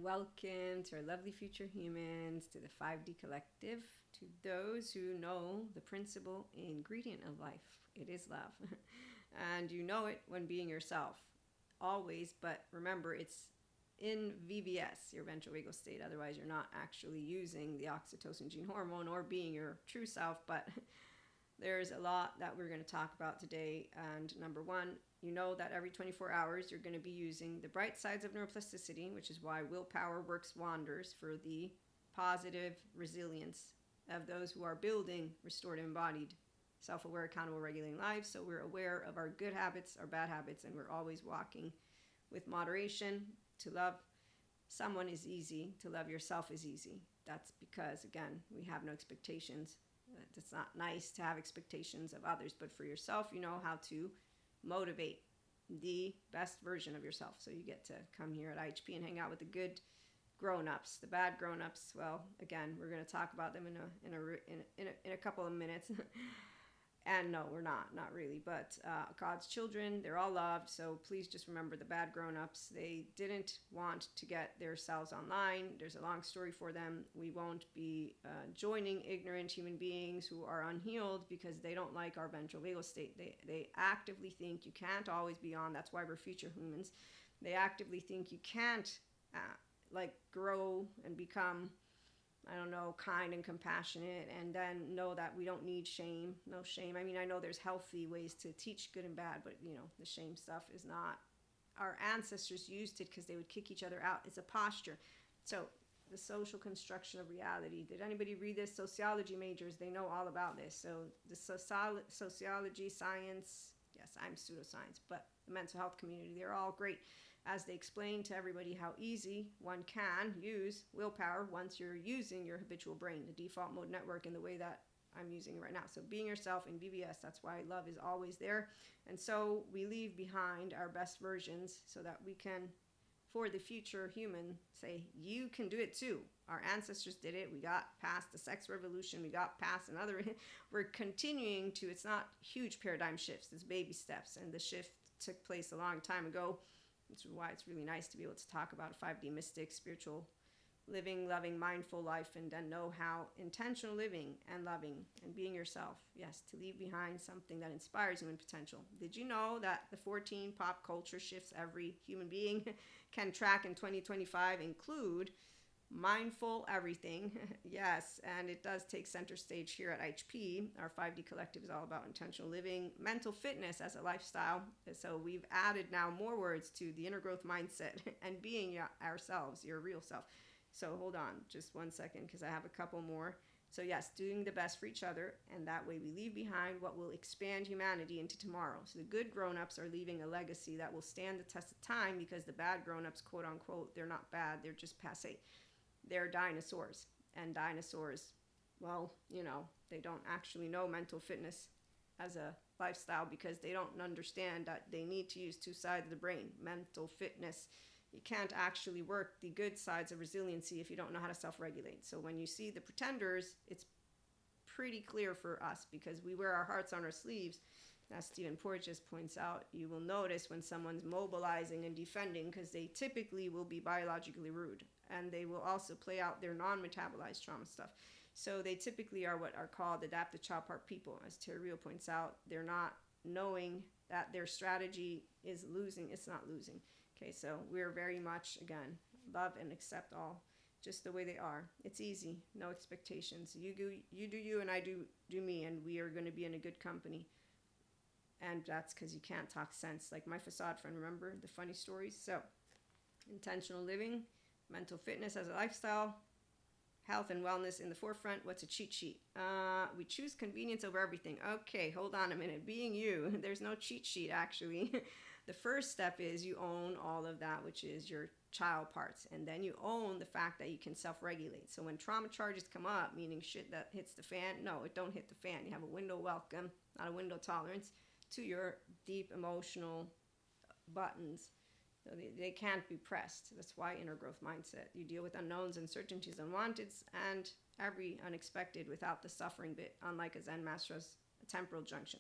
Welcome to our lovely future humans, to the 5D collective, to those who know the principal ingredient of life. It is love. And you know it when being yourself. Always, but remember, it's in VBS, your ventral vagal state. Otherwise, you're not actually using the oxytocin gene hormone or being your true self. But there's a lot that we're going to talk about today. And number one, you know that every 24 hours you're going to be using the bright sides of neuroplasticity, which is why willpower works wonders for the positive resilience of those who are building restorative embodied self-aware, accountable, regulating lives. So we're aware of our good habits, our bad habits, and we're always walking with moderation. To love someone is easy. To love yourself is easy. That's because, again, we have no expectations. It's not nice to have expectations of others, but for yourself, you know how to motivate the best version of yourself. So you get to come here at IHP and hang out with the good grown-ups. The bad grown-ups, well, again, we're going to talk about them in a couple of minutes. And no, we're not really. But God's children, they're all loved. So please just remember the bad grown-ups. They didn't want to get their selves online. There's a long story for them. We won't be joining ignorant human beings who are unhealed because they don't like our ventral vagal state. They actively think you can't always be on. That's why we're future humans. They actively think you can't grow and become, kind and compassionate, and then know that we don't need shame. No shame. I mean, I know there's healthy ways to teach good and bad, but the shame stuff is not. Our ancestors used it because they would kick each other out. It's a posture. So the social construction of reality. Did anybody read this? Sociology majors, they know all about this. So the sociology, science, yes, I'm pseudoscience, but the mental health community, they're all great as they explain to everybody how easy one can use willpower once you're using your habitual brain, the default mode network, in the way that I'm using it right now. So being yourself in BBS, that's why love is always there. And so we leave behind our best versions so that we can, for the future human, say, you can do it too. Our ancestors did it. We got past the sex revolution. We got past another. We're continuing to, it's not huge paradigm shifts. It's baby steps. And the shift took place a long time ago. Which is why it's really nice to be able to talk about a 5D mystic, spiritual living, loving, mindful life, and then know how intentional living and loving and being yourself, yes, to leave behind something that inspires you in potential. Did you know that the 14 pop culture shifts every human being can track in 2025 include mindful everything? Yes, and it does take center stage here at IHP. Our 5D collective is all about intentional living, mental fitness as a lifestyle. So we've added now more words to the inner growth mindset and being ourselves, your real self. So hold on just 1 second because I have a couple more. So yes, doing the best for each other, and that way we leave behind what will expand humanity into tomorrow. So the good grown-ups are leaving a legacy that will stand the test of time, because the bad grown-ups, quote unquote, they're not bad, they're just passé. They're dinosaurs. And dinosaurs, well, they don't actually know mental fitness as a lifestyle because they don't understand that they need to use two sides of the brain. Mental fitness, you can't actually work the good sides of resiliency if you don't know how to self-regulate. So when you see the pretenders, it's pretty clear for us because we wear our hearts on our sleeves. As Stephen Porges points out, you will notice when someone's mobilizing and defending because they typically will be biologically rude, and they will also play out their non-metabolized trauma stuff. So they typically are what are called adaptive child part people. As Terry Real points out, they're not knowing that their strategy is losing. It's not losing. Okay, so we're very much, again, love and accept all just the way they are. It's easy, no expectations. You do you, and I do me, and we are going to be in a good company. And that's because you can't talk sense. Like my facade friend, remember the funny stories? So, intentional living, mental fitness as a lifestyle, health and wellness in the forefront. What's a cheat sheet? We choose convenience over everything. Okay, hold on a minute. Being you, there's no cheat sheet actually. The first step is you own all of that, which is your child parts. And then you own the fact that you can self-regulate. So when trauma charges come up, meaning shit that hits the fan, no, it don't hit the fan. You have a window welcome, not a window tolerance to your deep emotional buttons. So they can't be pressed. That's why inner growth mindset. You deal with unknowns, uncertainties, unwanteds, and every unexpected without the suffering bit, unlike a Zen master has a temporal junction.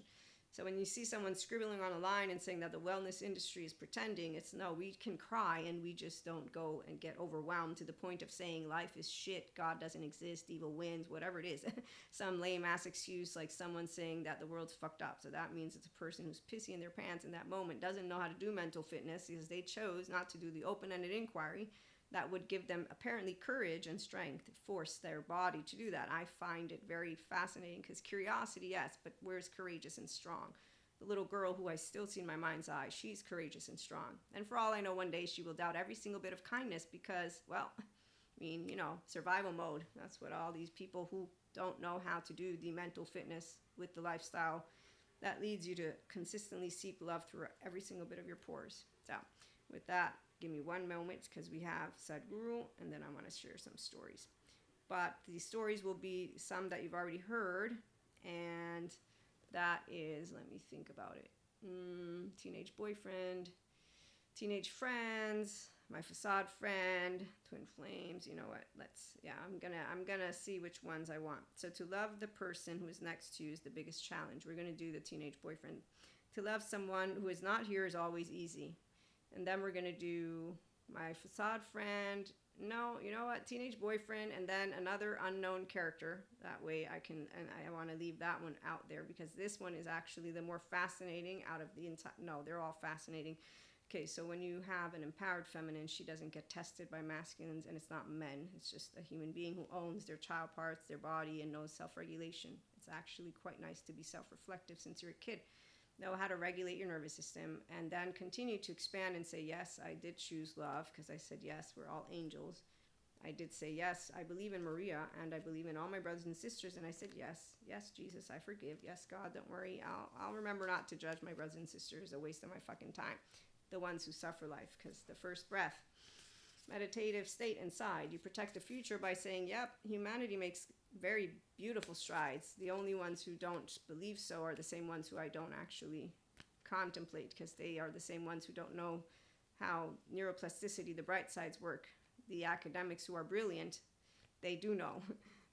So when you see someone scribbling on a line and saying that the wellness industry is pretending, it's no, we can cry and we just don't go and get overwhelmed to the point of saying life is shit, God doesn't exist, evil wins, whatever it is. Some lame ass excuse like someone saying that the world's fucked up. So that means it's a person who's pissy in their pants in that moment, doesn't know how to do mental fitness because they chose not to do the open-ended inquiry that would give them apparently courage and strength, force their body to do that. I find it very fascinating because curiosity, yes, but where's courageous and strong? The little girl who I still see in my mind's eye, she's courageous and strong. And for all I know, one day she will doubt every single bit of kindness because, well, I mean, survival mode. That's what all these people who don't know how to do the mental fitness with the lifestyle, that leads you to consistently seek love through every single bit of your pores. So with that, give me one moment because we have Sadhguru and then I want to share some stories. But these stories will be some that you've already heard, and that is, let me think about it. Teenage boyfriend, teenage friends, my facade friend, twin flames. You know what? I'm gonna see which ones I want. So to love the person who is next to you is the biggest challenge. We're gonna do the teenage boyfriend. To love someone who is not here is always easy. And then we're going to do my facade friend. No, you know what? Teenage boyfriend. And then another unknown character. That way I want to leave that one out there because this one is actually the more fascinating out of the entire. No, they're all fascinating. Okay, so when you have an empowered feminine, she doesn't get tested by masculines, and it's not men. It's just a human being who owns their child parts, their body, and knows self-regulation. It's actually quite nice to be self-reflective since you're a kid. Know how to regulate your nervous system, and then continue to expand and say, yes, I did choose love because I said, yes, we're all angels. I did say, yes, I believe in Maria, and I believe in all my brothers and sisters, and I said, yes, Jesus, I forgive. Yes, God, don't worry. I'll remember not to judge my brothers and sisters, a waste of my fucking time. The ones who suffer life, because the first breath, meditative state inside, you protect the future by saying, yep, humanity makes very beautiful strides. The only ones who don't believe so are the same ones who I don't actually contemplate because they are the same ones who don't know how neuroplasticity, the bright sides, work. The academics who are brilliant, they do know.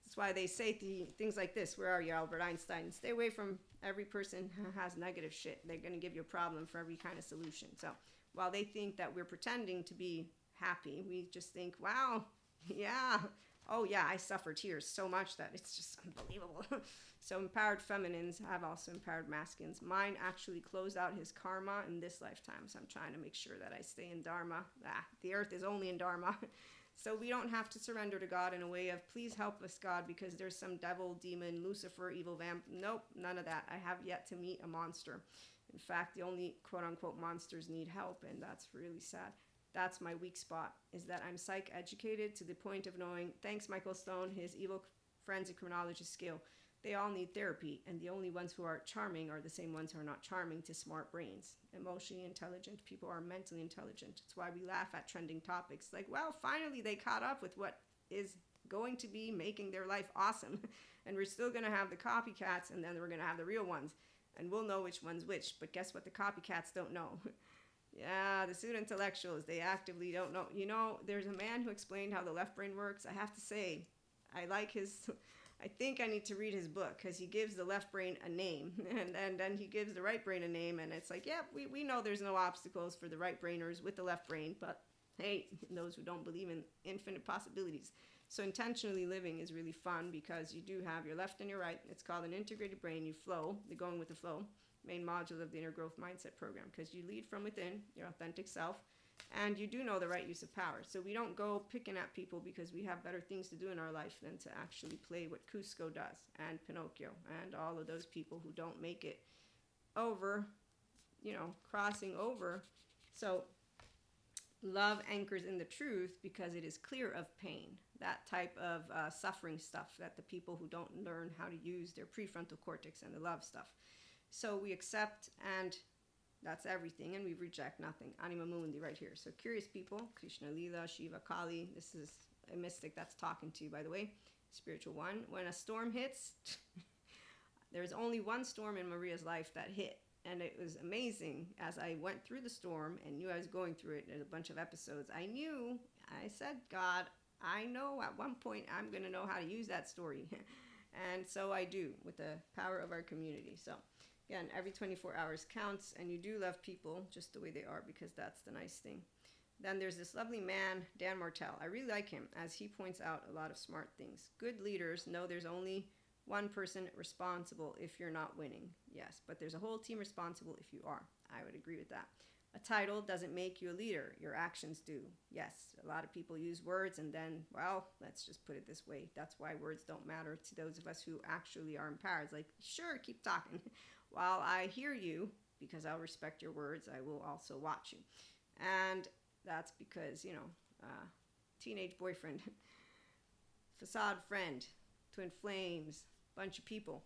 That's why they say things like this. Where are you, Albert Einstein? Stay away from every person who has negative shit. They're going to give you a problem for every kind of solution. So while they think that we're pretending to be happy, we just think, wow, yeah, oh yeah, I suffer tears so much that it's just unbelievable. So empowered feminines have also empowered masculines. Mine actually closed out his karma in this lifetime, so I'm trying to make sure that I stay in Dharma. The earth is only in Dharma. So we don't have to surrender to God in a way of, please help us, God, because there's some devil, demon, Lucifer, evil vamp. Nope, none of that. I have yet to meet a monster. In fact, the only quote-unquote monsters need help, and that's really sad. That's my weak spot, is that I'm psych educated to the point of knowing, thanks Michael Stone, his evil forensic criminologist skill, they all need therapy, and the only ones who are charming are the same ones who are not charming to smart brains. Emotionally intelligent people are mentally intelligent. It's why we laugh at trending topics like, well, finally they caught up with what is going to be making their life awesome. And we're still going to have the copycats, and then we're going to have the real ones, and we'll know which one's which. But guess what? The copycats don't know. Yeah, the pseudo intellectuals, they actively don't know. You know, there's a man who explained how the left brain works. I have to say, I think I need to read his book because he gives the left brain a name, and then he gives the right brain a name, and it's like, yeah, we know there's no obstacles for the right brainers with the left brain, but hey, those who don't believe in infinite possibilities. So intentionally living is really fun because you do have your left and your right. It's called an integrated brain. You flow, the going with the flow, main module of the inner growth mindset program, because you lead from within, your authentic self, and you do know the right use of power. So we don't go picking at people because we have better things to do in our life than to actually play what Cusco does, and Pinocchio, and all of those people who don't make it over, crossing over. So love anchors in the truth because it is clear of pain, that type of suffering stuff that the people who don't learn how to use their prefrontal cortex and the love stuff. So we accept, and that's everything, and we reject nothing. Anima Mundi right here. So curious people, Krishna, Lila, Shiva, Kali. This is a mystic that's talking to you, by the way. Spiritual one. When a storm hits, there's only one storm in Maria's life that hit. And it was amazing. As I went through the storm and knew I was going through it, there's a bunch of episodes. I said, God, I know at one point I'm going to know how to use that story. And so I do, with the power of our community. So Again, every 24 hours counts, and you do love people just the way they are, because that's the nice thing. Then there's this lovely man, Dan Martell. I really like him, as he points out a lot of smart things. Good leaders know there's only one person responsible if you're not winning. Yes, but there's a whole team responsible if you are. I would agree with that. A title doesn't make you a leader. Your actions do. Yes, a lot of people use words and then, well, let's just put it this way. That's why words don't matter to those of us who actually are empowered. It's like, sure, keep talking. While I hear you, because I'll respect your words, I will also watch you. And that's because, teenage boyfriend, facade friend, twin flames, bunch of people.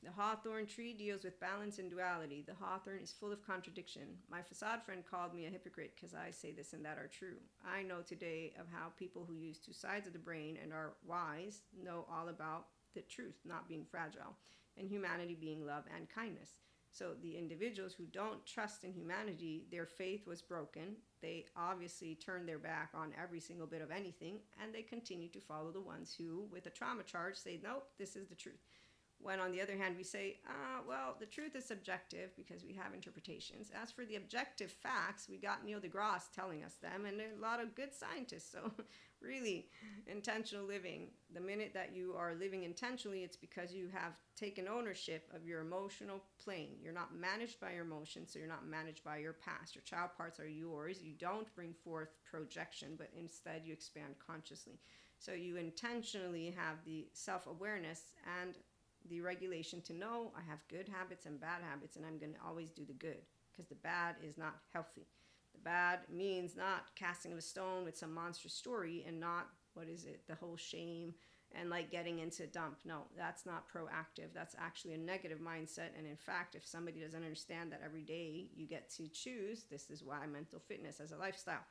The hawthorn tree deals with balance and duality. The hawthorn is full of contradiction. My facade friend called me a hypocrite because I say this and that are true. I know today of how people who use two sides of the brain and are wise know all about the truth not being fragile and humanity being love and kindness. So the individuals who don't trust in humanity, their faith was broken. They obviously turn their back on every single bit of anything, and they continue to follow the ones who, with a trauma charge, say, nope, this is the truth. When, on the other hand, we say, well, the truth is subjective because we have interpretations. As for the objective facts, we got Neil deGrasse telling us them, and a lot of good scientists. So really, intentional living, the minute that you are living intentionally, it's because you have taken ownership of your emotional plane. You're not managed by your emotions, so you're not managed by your past. Your child parts are yours. You don't bring forth projection, but instead you expand consciously. So you intentionally have the self-awareness and the regulation to know I have good habits and bad habits, and I'm going to always do the good, because the bad is not healthy. The bad means not casting of a stone with some monstrous story, and not, the whole shame and like getting into dump. No, that's not proactive. That's actually a negative mindset. And in fact, if somebody doesn't understand that every day you get to choose, this is why mental fitness as a lifestyle,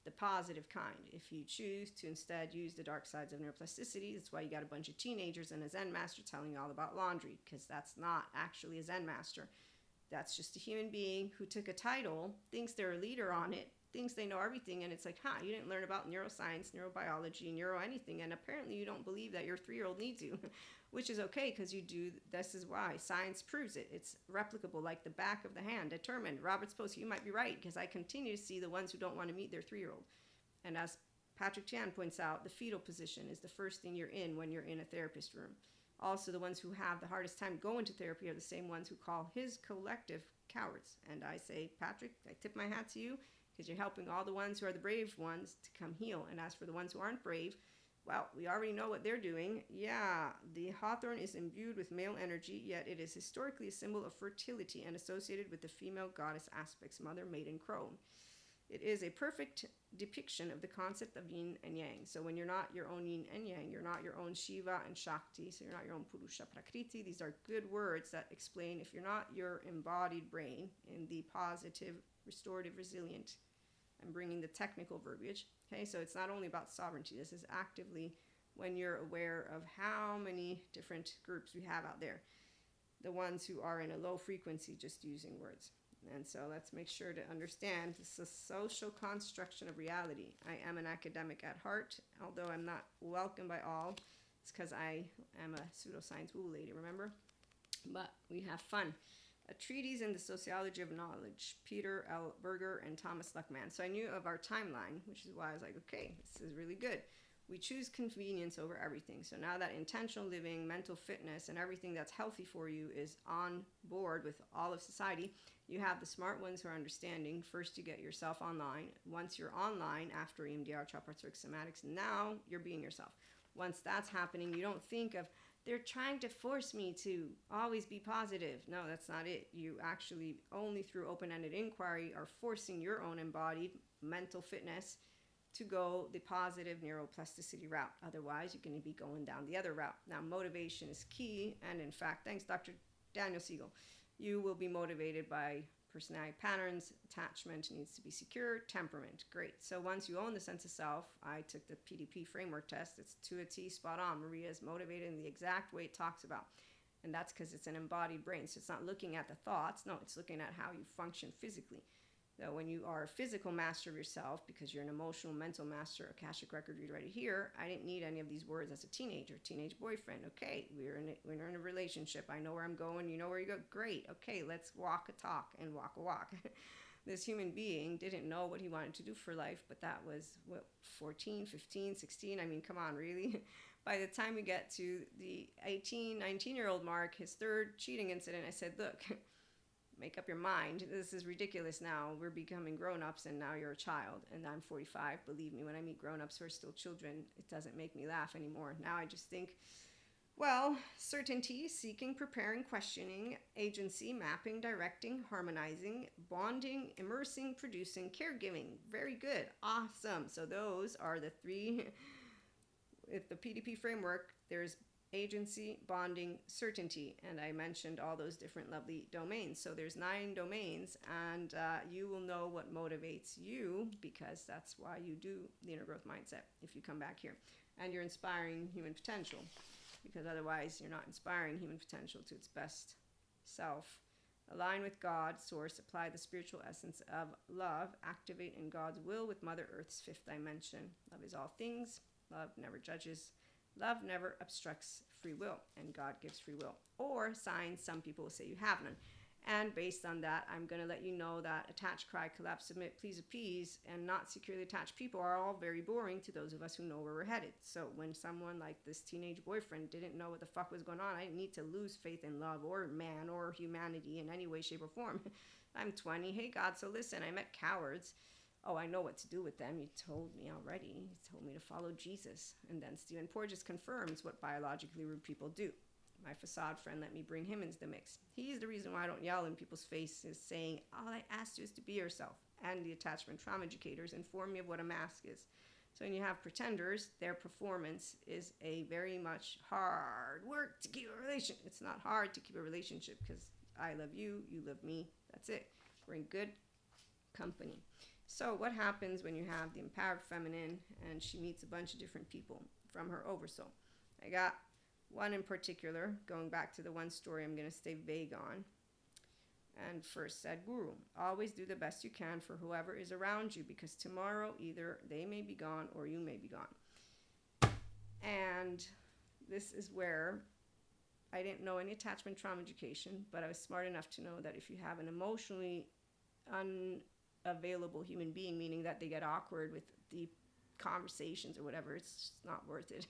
the positive kind. If you choose to instead use the dark sides of neuroplasticity, that's why you got a bunch of teenagers and a Zen master telling you all about laundry, because that's not actually a Zen master. That's just a human being who took a title, thinks they're a leader on it, thinks they know everything, and it's like, you didn't learn about neuroscience, neurobiology, neuro anything, and apparently you don't believe that your 3-year-old needs you, which is okay, because you do. This is why science proves it. It's replicable, like the back of the hand, determined. Robert Spose, you might be right, because I continue to see the ones who don't want to meet their 3-year-old. And as Patrick Chan points out, the fetal position is the first thing you're in when you're in a therapist room. Also, the ones who have the hardest time going to therapy are the same ones who call his collective cowards. And I say, Patrick, I tip my hat to you, because you're helping all the ones who are the brave ones to come heal. And as for the ones who aren't brave, well, we already know what they're doing. Yeah, the hawthorn is imbued with male energy, yet it is historically a symbol of fertility and associated with the female goddess aspects, mother, maiden, crone. It is a perfect depiction of the concept of yin and yang. So when you're not your own yin and yang, you're not your own Shiva and Shakti, so you're not your own Purusha Prakriti. These are good words that explain if you're not your embodied brain in the positive, restorative, resilient, I'm bringing the technical verbiage. Okay, so it's not only about sovereignty. This is actively when you're aware of how many different groups we have out there. The ones who are in a low frequency just using words. And so let's make sure to understand this is a social construction of reality. I am an academic at heart, although I'm not welcomed by all. It's because I am a pseudoscience woo lady, remember? But we have fun. A treatise in the sociology of knowledge, Peter L. Berger and Thomas Luckman. So I knew of our timeline, which is why I was like, okay, this is really good. We choose convenience over everything. So now that intentional living, mental fitness, and everything that's healthy for you is on board with all of society, you have the smart ones who are understanding. First, you get yourself online. Once you're online, after EMDR, child parts, somatics, now you're being yourself. Once that's happening, you don't think of, they're trying to force me to always be positive. No, that's not it. You actually, only through open-ended inquiry, are forcing your own embodied mental fitness to go the positive neuroplasticity route. Otherwise, you're going to be going down the other route. Now, motivation is key. And in fact, thanks, Dr. Daniel Siegel, you will be motivated by personality patterns, attachment needs to be secure, temperament. Great. So once you own the sense of self, I took the PDP framework test. It's to a T, spot on. Maria is motivated in the exact way it talks about. And that's because it's an embodied brain. So it's not looking at the thoughts. No, it's looking at how you function physically. that when you are a physical master of yourself, because you're an emotional, mental master, Akashic record reader right here, I didn't need any of these words as a teenager. Teenage boyfriend, okay, we're in a relationship. I know where I'm going. You know where you go. Great. Okay, let's walk a talk and walk a walk. This human being didn't know what he wanted to do for life, but that was, 14, 15, 16? I mean, come on, really? By the time we get to the 18, 19-year-old mark, his third cheating incident, I said, look, make up your mind. This is ridiculous now. We're becoming grown-ups, and now you're a child. And I'm 45. Believe me, when I meet grown-ups who are still children, it doesn't make me laugh anymore. Now I just think, well, certainty, seeking, preparing, questioning, agency, mapping, directing, harmonizing, bonding, immersing, producing, caregiving. Very good. Awesome. So those are the three. With the PDP framework, there's agency, bonding, certainty, and I mentioned all those different lovely domains. So there's 9 domains, and you will know what motivates you, because that's why you do the inner growth mindset if you come back here. And you're inspiring human potential, because otherwise you're not inspiring human potential to its best self. Align with God, source, apply the spiritual essence of love, activate in God's will with Mother Earth's 5th dimension. Love is all things. Love never judges. Love never obstructs free will, and God gives free will. Or signs, some people will say you have none. And based on that, I'm going to let you know that attach, cry, collapse, submit, please, appease, and not securely attached people are all very boring to those of us who know where we're headed. So when someone like this teenage boyfriend didn't know what the fuck was going on, I didn't need to lose faith in love or man or humanity in any way, shape, or form. I'm 20. Hey, God, so listen, I met cowards. Oh, I know what to do with them. You told me already. You told me to follow Jesus. And then Stephen Porges confirms what biologically rude people do. My facade friend let me bring him into the mix. He's the reason why I don't yell in people's faces saying, all I asked you is to be yourself. And the attachment trauma educators inform me of what a mask is. So when you have pretenders, their performance is a very much hard work to keep a relationship. It's not hard to keep a relationship because I love you, you love me. That's it. We're in good company. So what happens when you have the empowered feminine and she meets a bunch of different people from her oversoul? I got one in particular, going back to the one story I'm going to stay vague on. And first said Guru, always do the best you can for whoever is around you, because tomorrow either they may be gone or you may be gone. And this is where I didn't know any attachment trauma education, but I was smart enough to know that if you have an emotionally unavailable human being, meaning that they get awkward with deep conversations or whatever, it's just not worth it.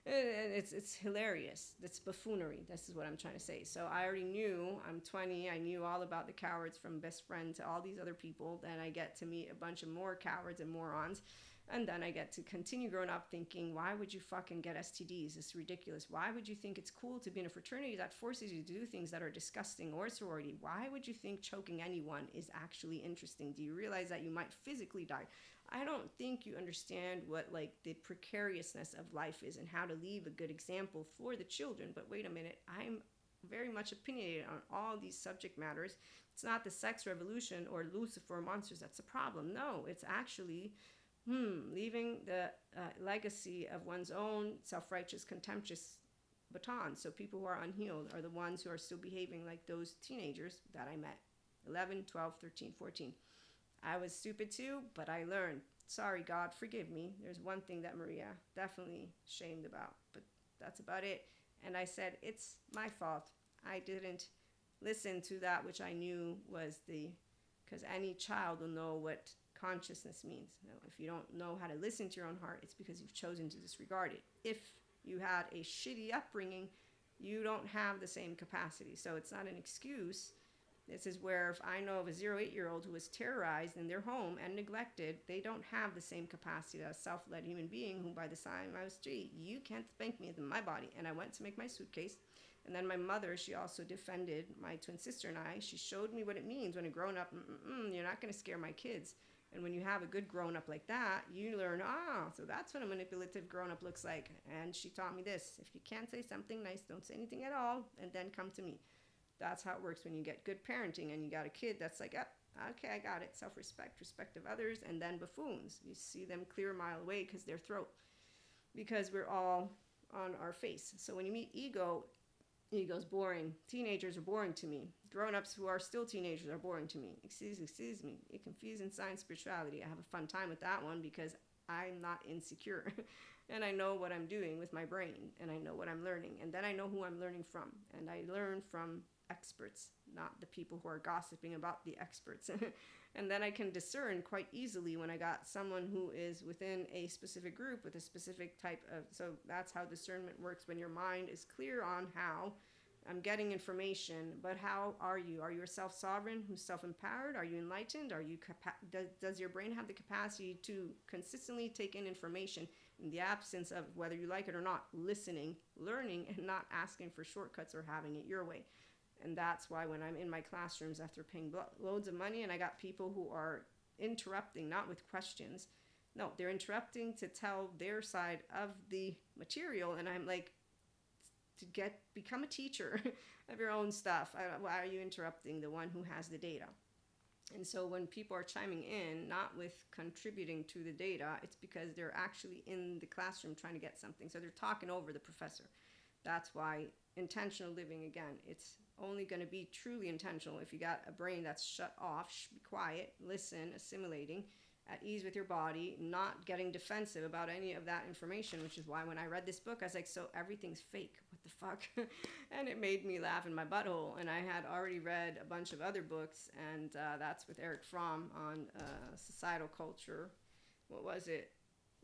It's hilarious. That's buffoonery. This is what I'm trying to say. So I already knew, I'm 20, I knew all about the cowards, from best friend to all these other people. Then I get to meet a bunch of more cowards and morons. And then I get to continue growing up thinking, why would you fucking get STDs? It's ridiculous. Why would you think it's cool to be in a fraternity that forces you to do things that are disgusting, or a sorority? Why would you think choking anyone is actually interesting? Do you realize that you might physically die? I don't think you understand what like the precariousness of life is and how to leave a good example for the children. But wait a minute, I'm very much opinionated on all these subject matters. It's not the sex revolution or Lucifer monsters that's a problem. No, it's actually leaving the legacy of one's own self-righteous, contemptuous baton. So people who are unhealed are the ones who are still behaving like those teenagers that I met, 11, 12, 13, 14. I was stupid too, but I learned. Sorry, God, forgive me. There's one thing that Maria definitely shamed about, but that's about it. And I said, it's my fault. I didn't listen to that which I knew was because any child will know what consciousness means. Now, if you don't know how to listen to your own heart, it's because you've chosen to disregard it. If you had a shitty upbringing, you don't have the same capacity. So it's not an excuse. This is where if I know of a 0-8-year-old who was terrorized in their home and neglected, they don't have the same capacity as a self-led human being who by the time I was 3, you can't spank me in my body. And I went to make my suitcase. And then my mother, she also defended my twin sister and I. She showed me what it means when a grown-up, you're not going to scare my kids. And when you have a good grown-up like that, you learn, so that's what a manipulative grown-up looks like. And she taught me this. If you can't say something nice, don't say anything at all, and then come to me. That's how it works when you get good parenting and you got a kid that's like, okay, I got it. Self-respect, respect of others, and then buffoons. You see them clear a mile away because their throat. Because we're all on our face. So when you meet ego, ego's boring. Teenagers are boring to me. grown-ups who are still teenagers are boring to me. Excuse me. It confusing science spirituality. I have a fun time with that one because I'm not insecure. And I know what I'm doing with my brain, and I know what I'm learning, and then I know who I'm learning from, and I learn from experts, not the people who are gossiping about the experts. And then I can discern quite easily when I got someone who is within a specific group with a specific type of, so that's how discernment works, when your mind is clear on how I'm getting information, but how are you? Are you a self-sovereign who's self-empowered? Are you enlightened? Are you does your brain have the capacity to consistently take in information in the absence of, whether you like it or not, listening, learning, and not asking for shortcuts or having it your way? And that's why when I'm in my classrooms after paying loads of money and I got people who are interrupting, not with questions, no, they're interrupting to tell their side of the material, and I'm like, become a teacher of your own stuff. Why are you interrupting the one who has the data? And so when people are chiming in, not with contributing to the data, it's because they're actually in the classroom trying to get something. So they're talking over the professor. That's why intentional living, again, it's only going to be truly intentional if you got a brain that's shut off, be quiet, listen, assimilating, at ease with your body, not getting defensive about any of that information, which is why when I read this book, I was like, so everything's fake. What the fuck? And it made me laugh in my butthole. And I had already read a bunch of other books, and that's with Eric Fromm on societal culture. What was it?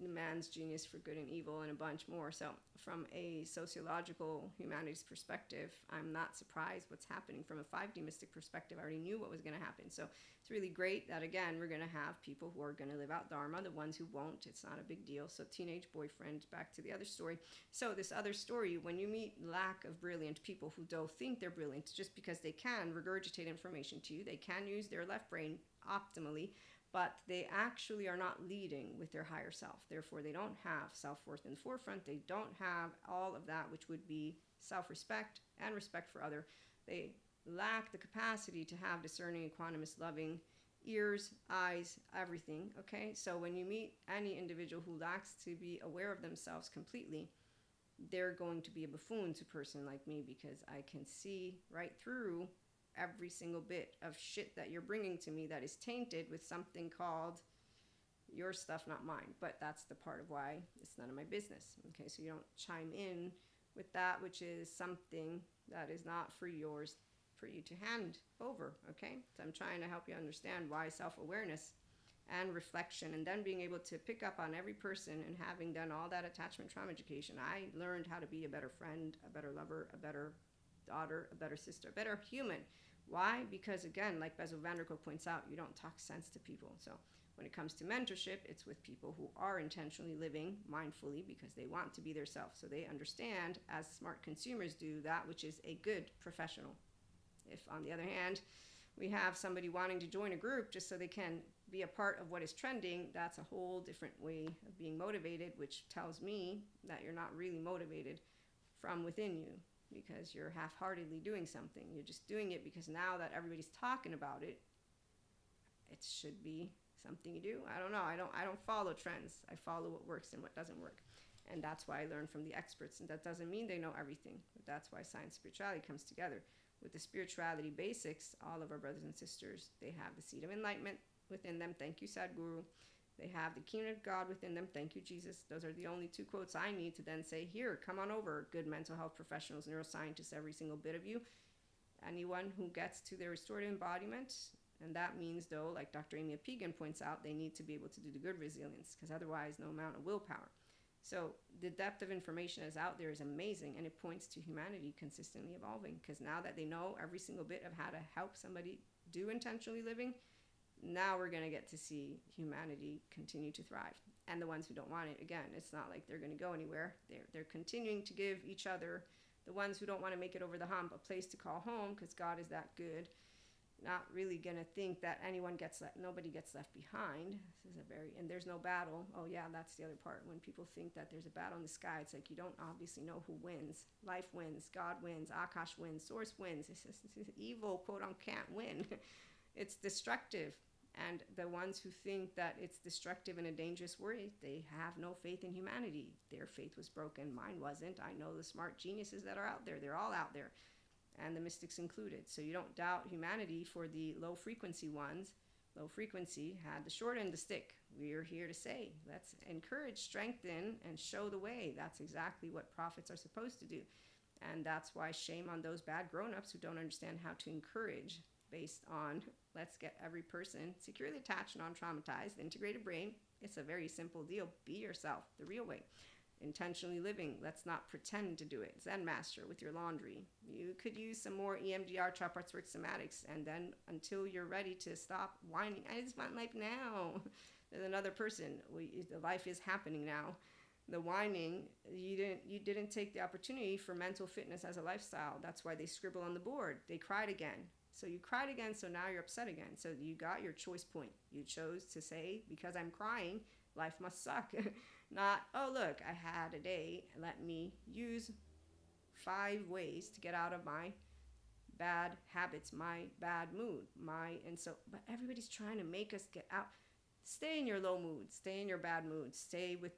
The Man's Genius for Good and Evil, and a bunch more. So from a sociological humanities perspective, I'm not surprised what's happening. From a 5D mystic perspective, I already knew what was going to happen. So it's really great that, again, we're going to have people who are going to live out Dharma. The ones who won't, it's not a big deal. So teenage boyfriend, back to the other story. So this other story, when you meet lack of brilliant people who don't think they're brilliant just because they can regurgitate information to you, they can use their left brain optimally, but they actually are not leading with their higher self. Therefore, they don't have self-worth in the forefront. They don't have all of that, which would be self-respect and respect for other. They lack the capacity to have discerning, equanimous, loving ears, eyes, everything, okay? So when you meet any individual who lacks to be aware of themselves completely, they're going to be a buffoon to a person like me, because I can see right through every single bit of shit that you're bringing to me that is tainted with something called your stuff, not mine. But that's the part of why it's none of my business. Okay, so you don't chime in with that which is something that is not for yours, for you to hand over. Okay, so I'm trying to help you understand why self-awareness and reflection, and then being able to pick up on every person, and having done all that attachment trauma education, I learned how to be a better friend, a better lover, a better daughter, a better sister, a better human. Why? Because, again, like Bezel van der Kolk points out, you don't talk sense to people. So when it comes to mentorship, it's with people who are intentionally living mindfully because they want to be their self. So they understand, as smart consumers do, that which is a good professional. If, on the other hand, we have somebody wanting to join a group just so they can be a part of what is trending, that's a whole different way of being motivated, which tells me that you're not really motivated from within you, because you're half-heartedly doing something. You're just doing it because now that everybody's talking about it, it should be something you do. I don't know. I don't follow trends. I follow what works and what doesn't work. And that's why I learn from the experts. And that doesn't mean they know everything. But that's why science spirituality comes together. With the spirituality basics, all of our brothers and sisters, they have the seed of enlightenment within them. Thank you, Sadhguru. They have the kingdom of God within them. Thank you, Jesus. Those are the only two quotes I need to then say, here, come on over, good mental health professionals, neuroscientists, every single bit of you. Anyone who gets to their restorative embodiment, and that means, though, like Dr. Amy Apigan points out, they need to be able to do the good resilience, because otherwise no amount of willpower. So the depth of information that's out there is amazing, and it points to humanity consistently evolving, because now that they know every single bit of how to help somebody do intentionally living, now we're going to get to see humanity continue to thrive. And the ones who don't want it, again, it's not like they're going to go anywhere. They're continuing to give each other, the ones who don't want to make it over the hump, a place to call home, because God is that good. Not really going to think that nobody gets left behind. This is and there's no battle. Oh yeah, that's the other part. When people think that there's a battle in the sky, it's like you don't obviously know who wins. Life wins, God wins, Akash wins, Source wins. It's just evil, quote unquote, can't win. It's destructive. And the ones who think that it's destructive in a dangerous way, they have no faith in humanity. Their faith was broken. Mine wasn't. I know the smart geniuses that are out there. They're all out there. and the mystics included. So you don't doubt humanity for the low frequency ones. Low frequency had the short end of the stick. We're here to say, let's encourage, strengthen, and show the way. That's exactly what prophets are supposed to do. And that's why shame on those bad grown-ups who don't understand how to encourage based on, let's get every person securely attached, non-traumatized, integrated brain. It's a very simple deal. Be yourself, the real way. Intentionally living. Let's not pretend to do it. Zen master with your laundry. You could use some more EMDR, chop arts, work, somatics, and then until you're ready to stop whining, I just want life now. There's another person. The life is happening now. The whining, you didn't take the opportunity for mental fitness as a lifestyle. That's why they scribble on the board. They cried again. So you cried again, so now you're upset again. So you got your choice point. You chose to say, because I'm crying, life must suck. Not, oh, look, I had a day. Let me use 5 ways to get out of my bad habits, my bad mood, but everybody's trying to make us get out. Stay in your low mood. Stay in your bad mood. Stay with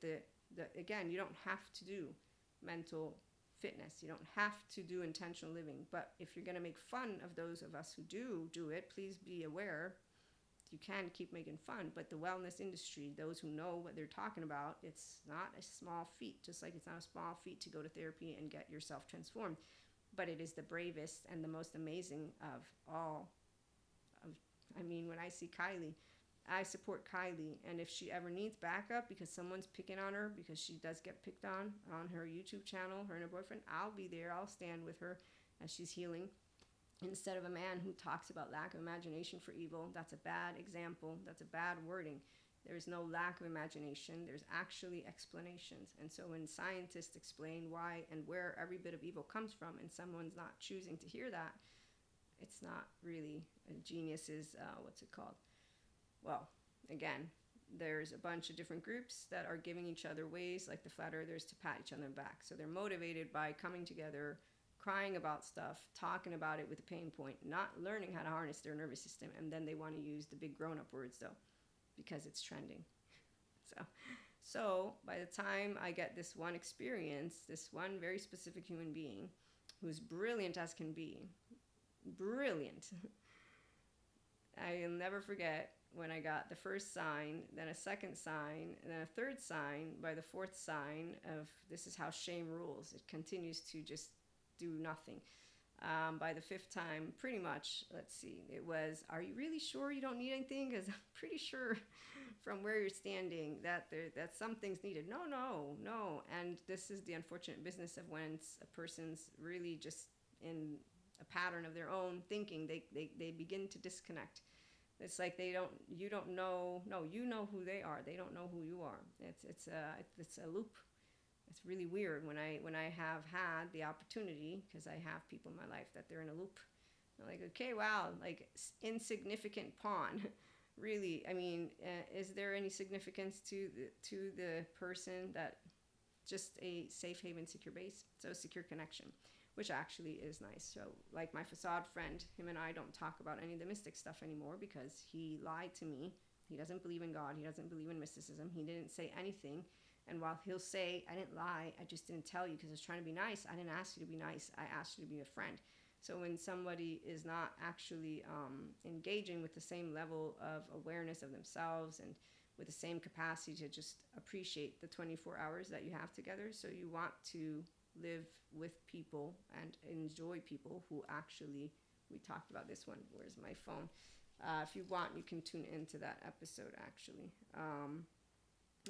again, you don't have to do mental fitness. You don't have to do intentional living. But if you're going to make fun of those of us who do it, please be aware. You can keep making fun, but the wellness industry, those who know what they're talking about, it's not a small feat, just like it's not a small feat to go to therapy and get yourself transformed, but it is the bravest and the most amazing of all. When I see Kylie, I support Kylie, and if she ever needs backup because someone's picking on her, because she does get picked on her YouTube channel, her and her boyfriend, I'll be there. I'll stand with her as she's healing. Instead of a man who talks about lack of imagination for evil, that's a bad example. That's a bad wording. There is no lack of imagination. There's actually explanations. And so when scientists explain why and where every bit of evil comes from, and someone's not choosing to hear that, it's not really a genius's, what's it called? Well, again, there's a bunch of different groups that are giving each other ways, like the flat earthers, to pat each other back. So they're motivated by coming together, crying about stuff, talking about it with a pain point, not learning how to harness their nervous system, and then they want to use the big grown-up words, though, because it's trending. So by the time I get this one experience, this one very specific human being who's brilliant as can be, brilliant, I'll never forget when I got the first sign, then a second sign, and then a third sign. By the fourth sign of this is how shame rules. It continues to just do nothing. By the 5th time, pretty much, let's see, it was, are you really sure you don't need anything? Because I'm pretty sure from where you're standing that some things needed. No. And this is the unfortunate business of when a person's really just in a pattern of their own thinking, they begin to disconnect. It's like you don't know, no, you know who they are. They don't know who you are. It's a loop. It's really weird when I have had the opportunity, because I have people in my life that they're in a loop. I'm like, okay, wow, like insignificant pawn. Really, is there any significance to the person that just a safe haven, secure base? So secure connection, which actually is nice. So like my facade friend, him and I don't talk about any of the mystic stuff anymore because he lied to me. He doesn't believe in God. He doesn't believe in mysticism. He didn't say anything. And while he'll say, I didn't lie, I just didn't tell you because I was trying to be nice. I didn't ask you to be nice. I asked you to be a friend. So when somebody is not actually engaging with the same level of awareness of themselves and with the same capacity to just appreciate the 24 hours that you have together, so you want to live with people and enjoy people who actually, we talked about this one, where's my phone? If you want, you can tune into that episode actually.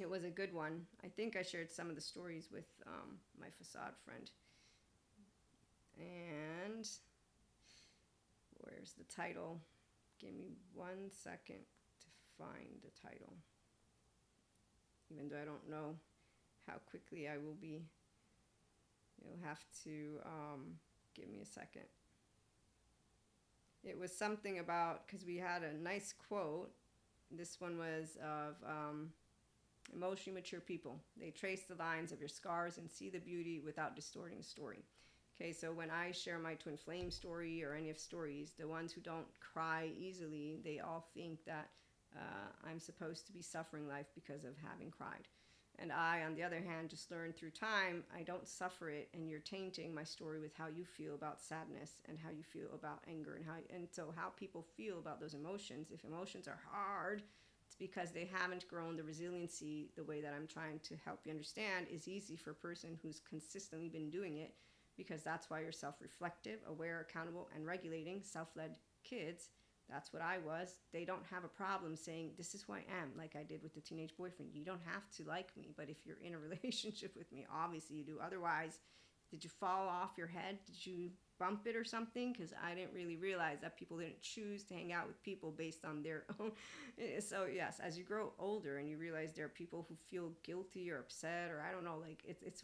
It was a good one. I think I shared some of the stories with my facade friend. And where's the title? Give me 1 second to find the title. Even though I don't know how quickly I will be. You'll have to give me a second. It was something about, because we had a nice quote. This one was of emotionally mature people. They trace the lines of your scars and see the beauty without distorting the story. Okay, so when I share my twin flame story or any of stories, the ones who don't cry easily, they all think that I'm supposed to be suffering life because of having cried. And I, on the other hand, just learned through time, I don't suffer it, and you're tainting my story with how you feel about sadness and how you feel about anger and so how people feel about those emotions. If emotions are hard, it's because they haven't grown the resiliency the way that I'm trying to help you understand is easy for a person who's consistently been doing it, because that's why you're self-reflective, aware, accountable, and regulating, self-led kids. That's what I was. They don't have a problem saying, this is who I am, like I did with the teenage boyfriend. You don't have to like me, but if you're in a relationship with me, obviously you do. Otherwise, did you fall off your head? Did you bump it or something? Because I didn't really realize that people didn't choose to hang out with people based on their own. So yes, as you grow older and you realize there are people who feel guilty or upset, or I don't know, like it's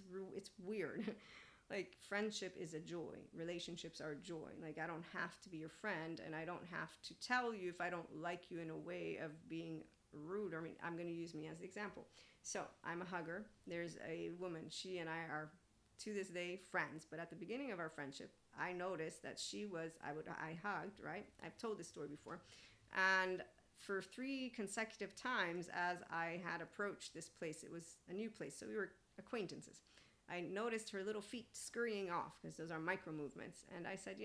weird. Like friendship is a joy, relationships are a joy. Like I don't have to be your friend, and I don't have to tell you if I don't like you in a way of being rude. I mean, I'm going to use me as the example. So I'm a hugger. There's a woman, she and I are to this day friends, but at the beginning of our friendship I noticed that I hugged, right? I've told this story before, and for 3 consecutive times as I had approached this place, it was a new place, so we were acquaintances, I noticed her little feet scurrying off, because those are micro movements. And I said,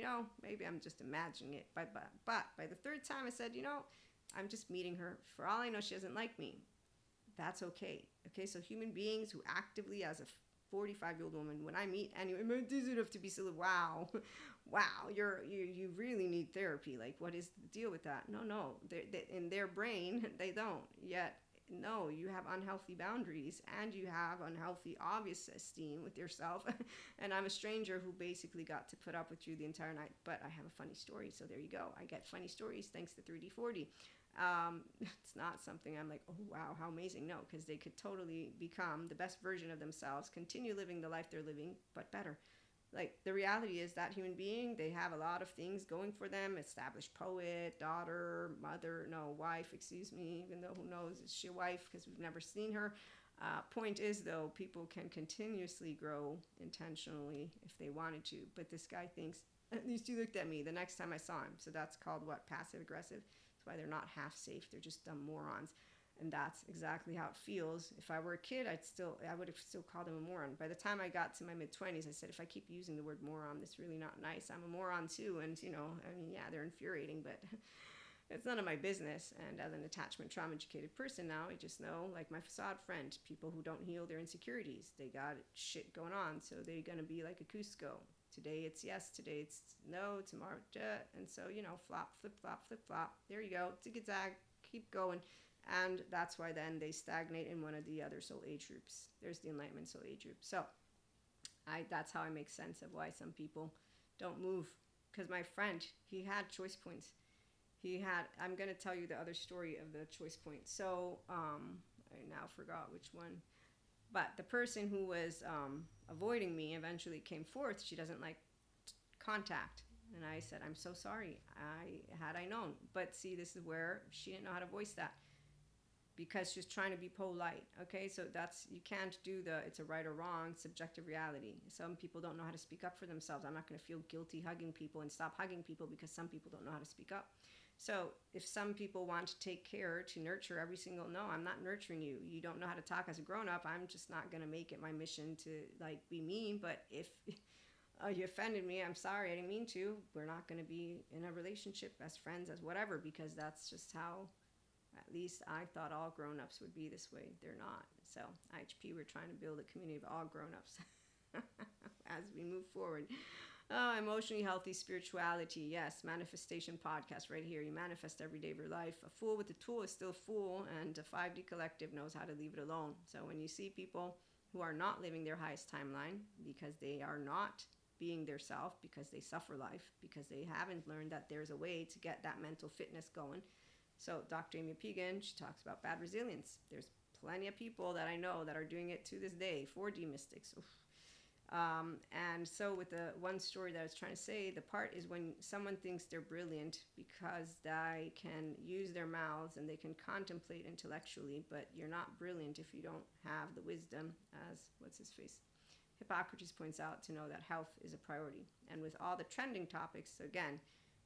maybe I'm just imagining it. But by the 3rd time, I said, I'm just meeting her. For all I know, she doesn't like me. That's okay. Okay, so human beings who actively, as a 45-year-old woman, when I meet anyone, it doesn't have to be silly. Wow, you really need therapy. Like, what is the deal with that? No, in their brain, they don't yet. No, you have unhealthy boundaries, and you have unhealthy obvious esteem with yourself. And I'm a stranger who basically got to put up with you the entire night. But I have a funny story, so there you go. I get funny stories thanks to 3D40. It's not something I'm like, oh wow, how amazing. No, because they could totally become the best version of themselves, continue living the life they're living, but better. Like, the reality is that human being, they have a lot of things going for them. Established poet, daughter, mother, no, wife, excuse me, even though who knows, is she a wife, because we've never seen her. Point is, though, people can continuously grow intentionally if they wanted to. But this guy thinks, at least you looked at me the next time I saw him. So that's called what? Passive aggressive. That's why they're not half safe. They're just dumb morons. And that's exactly how it feels. If I were a kid, I would have still called him a moron. By the time I got to my mid-20s, I said, if I keep using the word moron, that's really not nice. I'm a moron too. And, they're infuriating, but it's none of my business. And as an attachment trauma educated person now, I just know, like my facade friend, people who don't heal their insecurities, they got shit going on. So they're going to be like a Cusco. Today it's yes, today it's no, tomorrow, and so, flop, flip, flop, flip, flop. There you go. Zig-zag, keep going. And that's why then they stagnate in one of the other soul age groups. There's the enlightenment soul age group. So that's how I make sense of why some people don't move. Because my friend, he had choice points. I'm going to tell you the other story of the choice point. So I now forgot which one. But the person who was avoiding me eventually came forth. She doesn't like contact. And I said, I'm so sorry. Had I known. But see, this is where she didn't know how to voice that, because she's trying to be polite. Okay, so you can't do it's a right or wrong subjective reality. Some people don't know how to speak up for themselves. I'm not going to feel guilty hugging people and stop hugging people because some people don't know how to speak up. So if some people want to take care to nurture every single, no, I'm not nurturing you. You don't know how to talk as a grown-up. I'm just not going to make it my mission to be mean. But if you offended me, I'm sorry, I didn't mean to. We're not going to be in a relationship as friends, as whatever, because that's just how, at least I thought all grown-ups would be this way. They're not. So IHP, we're trying to build a community of all grown-ups as we move forward. Emotionally healthy spirituality. Yes, manifestation podcast right here. You manifest every day of your life. A fool with a tool is still a fool, and a 5D collective knows how to leave it alone. So when you see people who are not living their highest timeline because they are not being their self, because they suffer life, because they haven't learned that there's a way to get that mental fitness going. So Dr. Amy Pegan, she talks about bad resilience. There's plenty of people that I know that are doing it to this day, 4D mystics. And so with the one story that I was trying to say, the part is when someone thinks they're brilliant because they can use their mouths and they can contemplate intellectually, but you're not brilliant if you don't have the wisdom, as Hippocrates points out, to know that health is a priority. And with all the trending topics, again,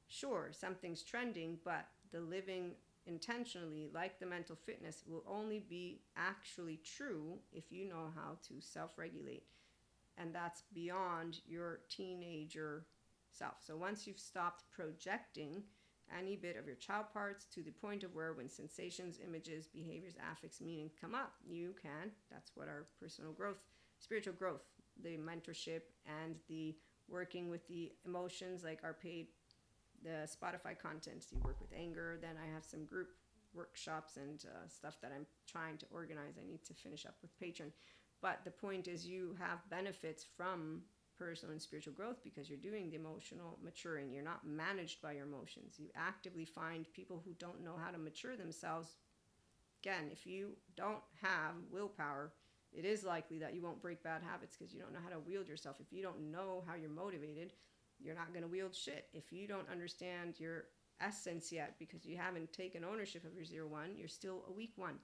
sure, something's trending, but the living intentionally, like the mental fitness, will only be actually true if you know how to self-regulate. And that's beyond your teenager self. So once you've stopped projecting any bit of your child parts to the point of where when sensations, images, behaviors, affects, meaning come up, you can, that's what our personal growth, spiritual growth, the mentorship and the working with the emotions, like our paid, the Spotify content. You work with anger. Then I have some group workshops and stuff that I'm trying to organize. I need to finish up with Patreon. But the point is, you have benefits from personal and spiritual growth because you're doing the emotional maturing. You're not managed by your emotions. You actively find people who don't know how to mature themselves. Again, if you don't have willpower, it is likely that you won't break bad habits because you don't know how to wield yourself. If you don't know how you're motivated, you're not going to wield shit. If you don't understand your essence yet because you haven't taken ownership of your 0-1, you're still a weak one.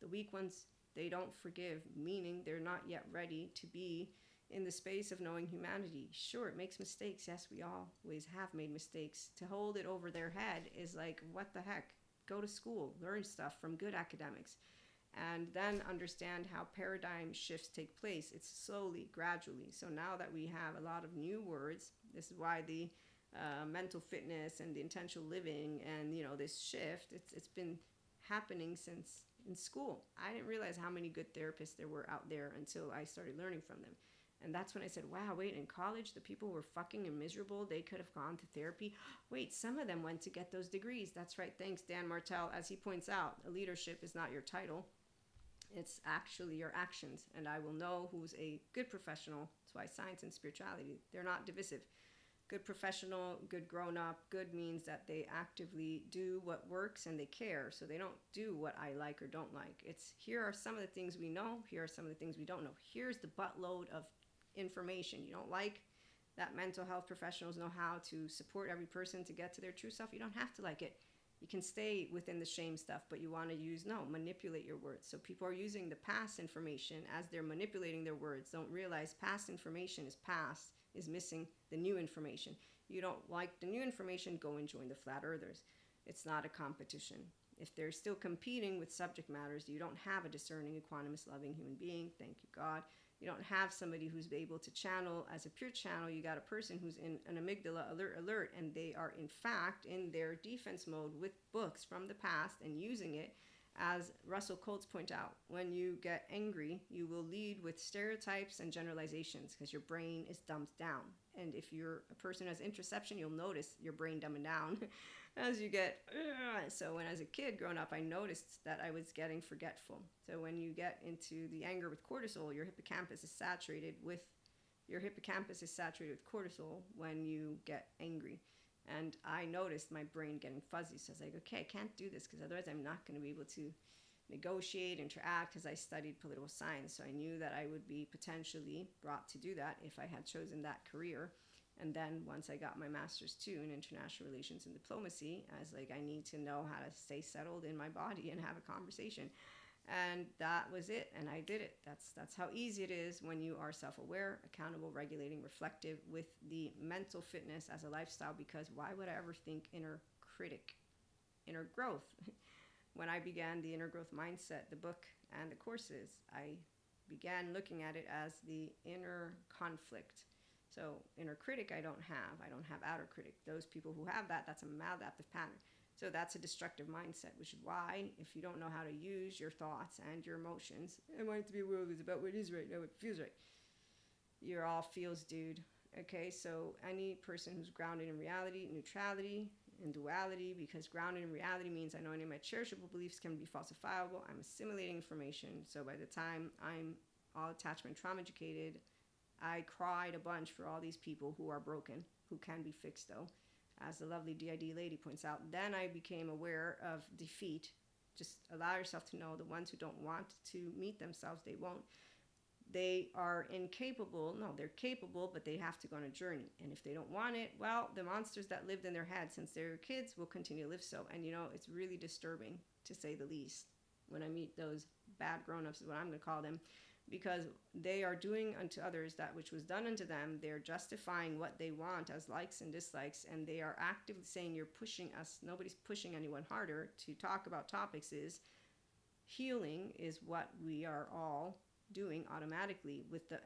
The weak ones, they don't forgive, meaning they're not yet ready to be in the space of knowing humanity. Sure, it makes mistakes. Yes, we always have made mistakes. To hold it over their head is like, what the heck? Go to school, learn stuff from good academics, and then understand how paradigm shifts take place. It's slowly, gradually. So now that we have a lot of new words, this is why the mental fitness and the intentional living and, you know, this shift, it's been happening since in school. I didn't realize how many good therapists there were out there until I started learning from them. And that's when I said, wow, wait, in college, the people were fucking and miserable. They could have gone to therapy. Wait, some of them went to get those degrees. That's right. Thanks, Dan Martell. As he points out, a leadership is not your title. It's actually your actions. And I will know who's a good professional. That's why science and spirituality, they're not divisive. Good professional, good grown-up. Good means that they actively do what works and they care. So they don't do what I like or don't like. It's, here are some of the things we know. Here are some of the things we don't know. Here's the buttload of information. You don't like that mental health professionals know how to support every person to get to their true self. You don't have to like it. You can stay within the shame stuff, but you want to manipulate your words. So people are using the past information as they're manipulating their words. Don't realize past information is past, is missing the new information. You don't like the new information, go and join the flat earthers. It's not a competition. If they're still competing with subject matters, you don't have a discerning, equanimous, loving human being. Thank you, God. You don't have somebody who's able to channel as a pure channel. You got a person who's in an amygdala alert, and they are in fact in their defense mode with books from the past and using it. As Russell Coates point out, when you get angry, you will lead with stereotypes and generalizations because your brain is dumbed down. And if you're a person who has introspection, you'll notice your brain dumbing down as you get, so when as a kid growing up, I noticed that I was getting forgetful. So when you get into the anger with cortisol, your hippocampus is saturated with cortisol when you get angry. And I noticed my brain getting fuzzy. So I was like, okay, I can't do this because otherwise I'm not going to be able to negotiate, interact, because I studied political science. So I knew that I would be potentially brought to do that if I had chosen that career. And then once I got my master's too in international relations and diplomacy, I was like, I need to know how to stay settled in my body and have a conversation. And that was it. And I did it. That's how easy it is when you are self-aware, accountable, regulating, reflective with the mental fitness as a lifestyle. Because why would I ever think inner critic, inner growth? When I began the Inner Growth Mindset, the book and the courses, I began looking at it as the inner conflict. So inner critic I don't have outer critic. Those people who have that, that's a maladaptive pattern. So that's a destructive mindset, which is why if you don't know how to use your thoughts and your emotions, I want it to be a world is about what is right, not what feels right. You're all feels, dude. Okay, so any person who's grounded in reality, neutrality, and duality, because grounded in reality means I know any of my cherishable beliefs can be falsifiable. I'm assimilating information. So by the time I'm all attachment trauma educated, I cried a bunch for all these people who are broken, who can be fixed though. As the lovely DID lady points out, then I became aware of defeat. Just allow yourself to know the ones who don't want to meet themselves, they won't. They are incapable. No, they're capable, but they have to go on a journey. And if they don't want it, well, the monsters that lived in their head since they were kids will continue to live so. And you know, it's really disturbing, to say the least, when I meet those bad grown-ups, is what I'm going to call them, because they are doing unto others that which was done unto them. They're justifying what they want as likes and dislikes, and they are actively saying, you're pushing us. Nobody's pushing anyone harder to talk about topics. Is healing is what we are all doing automatically with the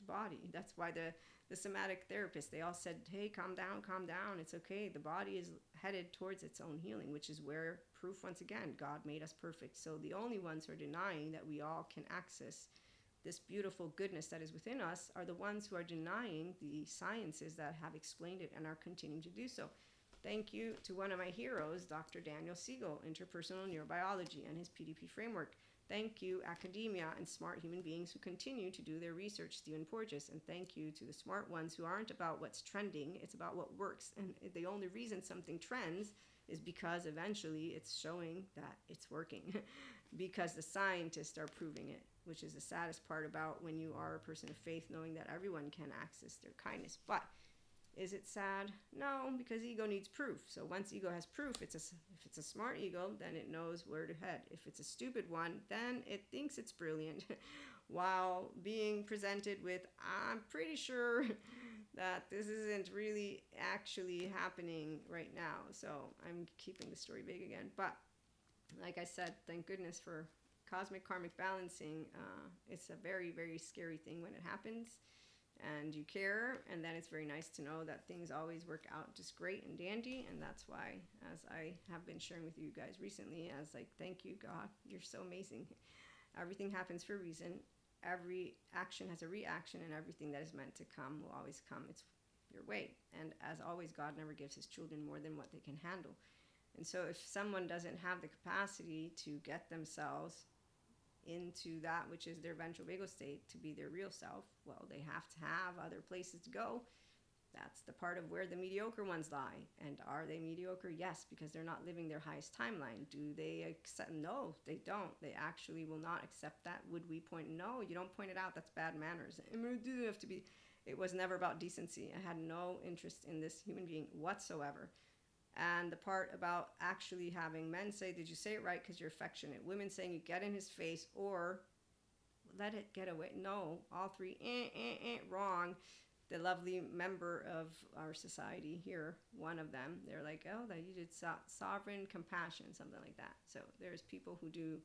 body. That's why the somatic therapists, they all said, hey, calm down, it's okay. The body is headed towards its own healing, which is where proof, once again, God made us perfect. So the only ones who are denying that we all can access this beautiful goodness that is within us are the ones who are denying the sciences that have explained it and are continuing to do so. Thank you to one of my heroes, Dr. Daniel Siegel, Interpersonal Neurobiology, and his PDP framework. Thank you, academia and smart human beings who continue to do their research, Stephen Porges. And thank you to the smart ones who aren't about what's trending, it's about what works. And the only reason something trends is because eventually it's showing that it's working because the scientists are proving it, which is the saddest part about when you are a person of faith, knowing that everyone can access their kindness. But is it sad? No, because ego needs proof. So once ego has proof, if it's a smart ego, then it knows where to head. If it's a stupid one, then it thinks it's brilliant while being presented with, I'm pretty sure that this isn't really actually happening right now. So I'm keeping the story vague again. But like I said, thank goodness for cosmic karmic balancing. It's a very, very scary thing when it happens. And you care, and then it's very nice to know that things always work out just great and dandy. And that's why, as I have been sharing with you guys recently, I was like, thank you, God, you're so amazing. Everything happens for a reason. Every action has a reaction, and everything that is meant to come will always come. It's your way. And as always, God never gives his children more than what they can handle. And so if someone doesn't have the capacity to get themselves into that which is their ventral vagal state to be their real self, well, they have to have other places to go. That's the part of where the mediocre ones lie. And are they mediocre? Yes, because they're not living their highest timeline. Do they accept? No, they don't. They actually will not accept that. Would we point? No, you don't point it out. That's bad manners. It was never about decency. I had no interest in this human being whatsoever. And the part about actually having men say, did you say it right because you're affectionate? Women saying, you get in his face, or let it get away. No, all three, wrong. The lovely member of our society here, one of them, they're like, oh, that you did sovereign compassion, something like that. So there's people who do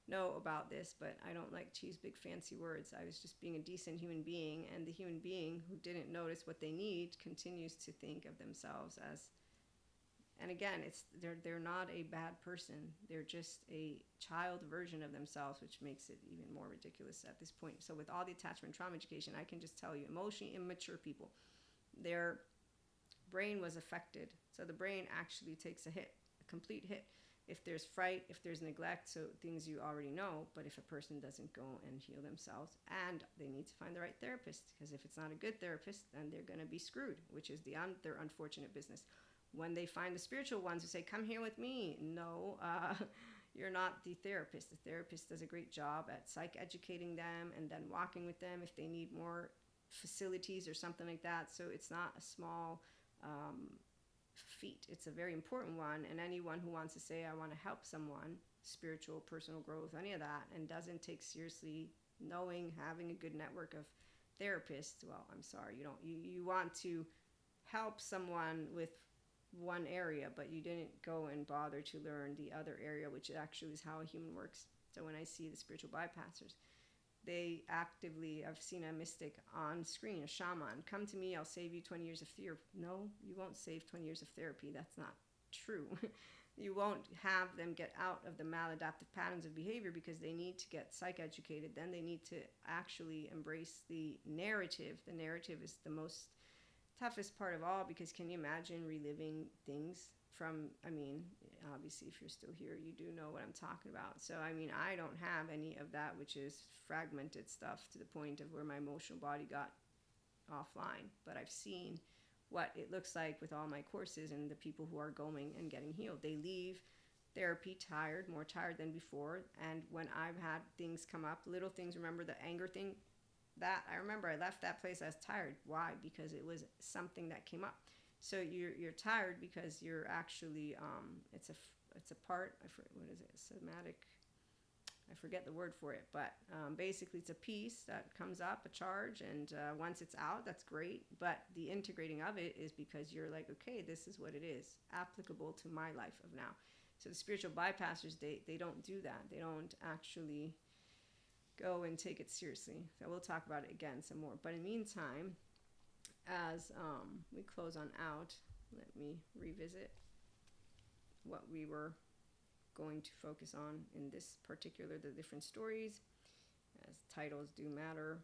know about this, but I don't like to use big fancy words. I was just being a decent human being, and the human being who didn't notice what they need continues to think of themselves as. And again, they're not a bad person. They're just a child version of themselves, which makes it even more ridiculous at this point. So with all the attachment trauma education, I can just tell you, emotionally immature people, their brain was affected. So the brain actually takes a hit, a complete hit. If there's fright, if there's neglect, so things you already know. But if a person doesn't go and heal themselves, and they need to find the right therapist, because if it's not a good therapist, then they're going to be screwed, which is their unfortunate business. When they find the spiritual ones who say, come here with me, no, you're not the therapist. The therapist does a great job at psych educating them and then walking with them if they need more facilities or something like that. So it's not a small feat. It's a very important one. And anyone who wants to say, I want to help someone, spiritual, personal growth, any of that, and doesn't take seriously knowing, having a good network of therapists, well, I'm sorry, you want to help someone with one area, but you didn't go and bother to learn the other area, which actually is how a human works. So when I see the spiritual bypassers, they actively, I've seen a mystic on screen, a shaman, come to me, I'll save you 20 years of therapy. No, you won't save 20 years of therapy. That's not true. You won't have them get out of the maladaptive patterns of behavior because they need to get psych educated. Then they need to actually embrace the narrative. The narrative is the most toughest part of all, because can you imagine reliving things from, obviously if you're still here, you do know what I'm talking about. So, I don't have any of that, which is fragmented stuff to the point of where my emotional body got offline. But I've seen what it looks like with all my courses and the people who are going and getting healed. They leave therapy tired, more tired than before. And when I've had things come up, little things, remember the anger thing? That I remember I left that place, I was tired. Why? Because it was something that came up. So you're tired because you're actually it's a part, what is it, somatic, I forget the word for it, but basically it's a piece that comes up, a charge, and once it's out, that's great. But the integrating of it is because you're like, okay, this is what it is, applicable to my life of now. So the spiritual bypassers, they don't do that. They don't actually go and take it seriously. So we'll talk about it again some more. But in the meantime, as we close on out, let me revisit what we were going to focus on in this particular, the different stories, as titles do matter.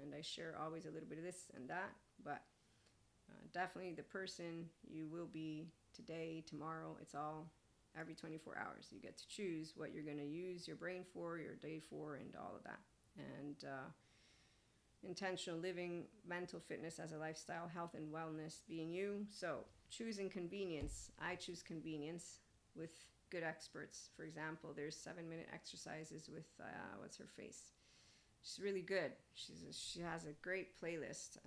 And I share always a little bit of this and that, but definitely the person you will be today, tomorrow, it's all every 24 hours. You get to choose what you're going to use your brain for, your day for, and all of that. And intentional living, mental fitness as a lifestyle, health and wellness being you. So choosing convenience. I choose convenience with good experts. For example, there's 7-minute exercises with what's her face. She's really good. She has a great playlist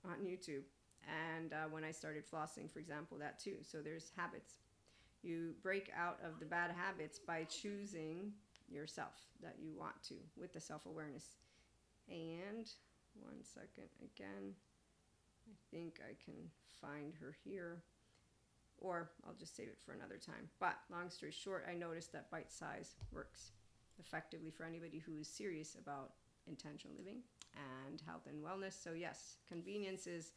on YouTube. And when I started flossing, for example, that too. So there's habits. You break out of the bad habits by choosing yourself that you want to with the self-awareness. And one second again, I think I can find her here, or I'll just save it for another time. But long story short, I noticed that bite size works effectively for anybody who is serious about intentional living and health and wellness. So yes, convenience is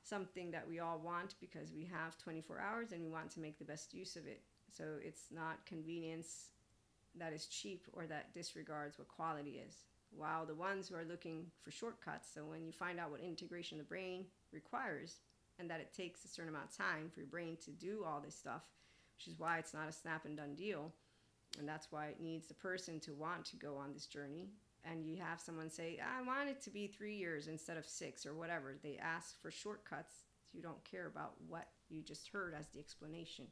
something that we all want because we have 24 hours and we want to make the best use of it. So it's not convenience that is cheap or that disregards what quality is. While the ones who are looking for shortcuts, so when you find out what integration of the brain requires and that it takes a certain amount of time for your brain to do all this stuff, which is why it's not a snap and done deal, and that's why it needs the person to want to go on this journey. And you have someone say, I want it to be 3 years instead of 6 or whatever. They ask for shortcuts. You don't care about what you just heard as the explanation.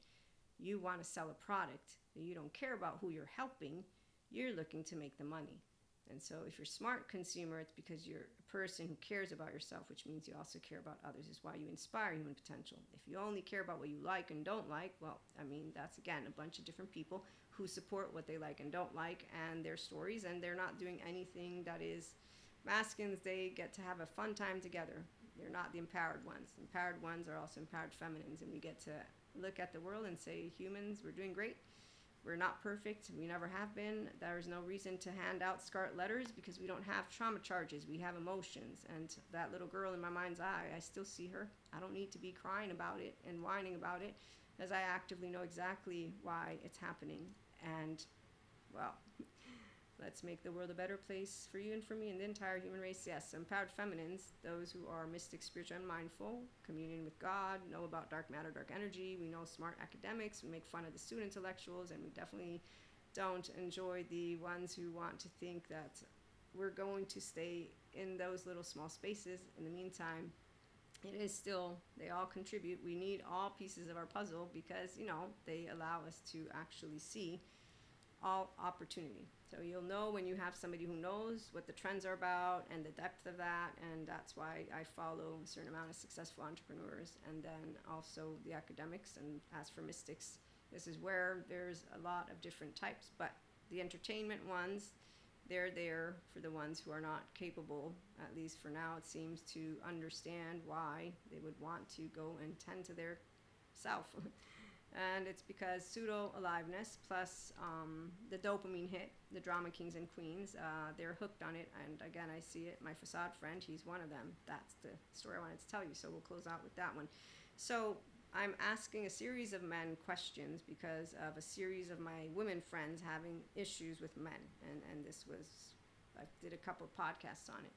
You want to sell a product, but you don't care about who you're helping. You're looking to make the money. And so if you're a smart consumer, it's because you're a person who cares about yourself, which means you also care about others. Is why you inspire human potential. If you only care about what you like and don't like, well, I mean, that's, again, a bunch of different people who support what they like and don't like and their stories, and they're not doing anything that is masculines. They get to have a fun time together. They're not the empowered ones. Empowered ones are also empowered feminines, and we get to look at the world and say, humans, we're doing great. We're not perfect. We never have been. There is no reason to hand out scarlet letters because we don't have trauma charges. We have emotions. And that little girl in my mind's eye, I still see her. I don't need to be crying about it and whining about it, as I actively know exactly why it's happening. And, well, let's make the world a better place for you and for me and the entire human race. Yes, empowered feminines, those who are mystic, spiritual, and mindful, communion with God, know about dark matter, dark energy. We know smart academics. We make fun of the pseudo intellectuals, and we definitely don't enjoy the ones who want to think that we're going to stay in those little small spaces. In the meantime, it is still, they all contribute. We need all pieces of our puzzle because, they allow us to actually see all opportunity. So you'll know when you have somebody who knows what the trends are about and the depth of that, and that's why I follow a certain amount of successful entrepreneurs, and then also the academics. And as for mystics, this is where there's a lot of different types, but the entertainment ones, they're there for the ones who are not capable, at least for now it seems, to understand why they would want to go and tend to their self. And it's because pseudo-aliveness plus the dopamine hit, the drama kings and queens, they're hooked on it. And again, I see it. My facade friend, he's one of them. That's the story I wanted to tell you. So we'll close out with that one. So I'm asking a series of men questions because of a series of my women friends having issues with men. And this was, I did a couple of podcasts on it.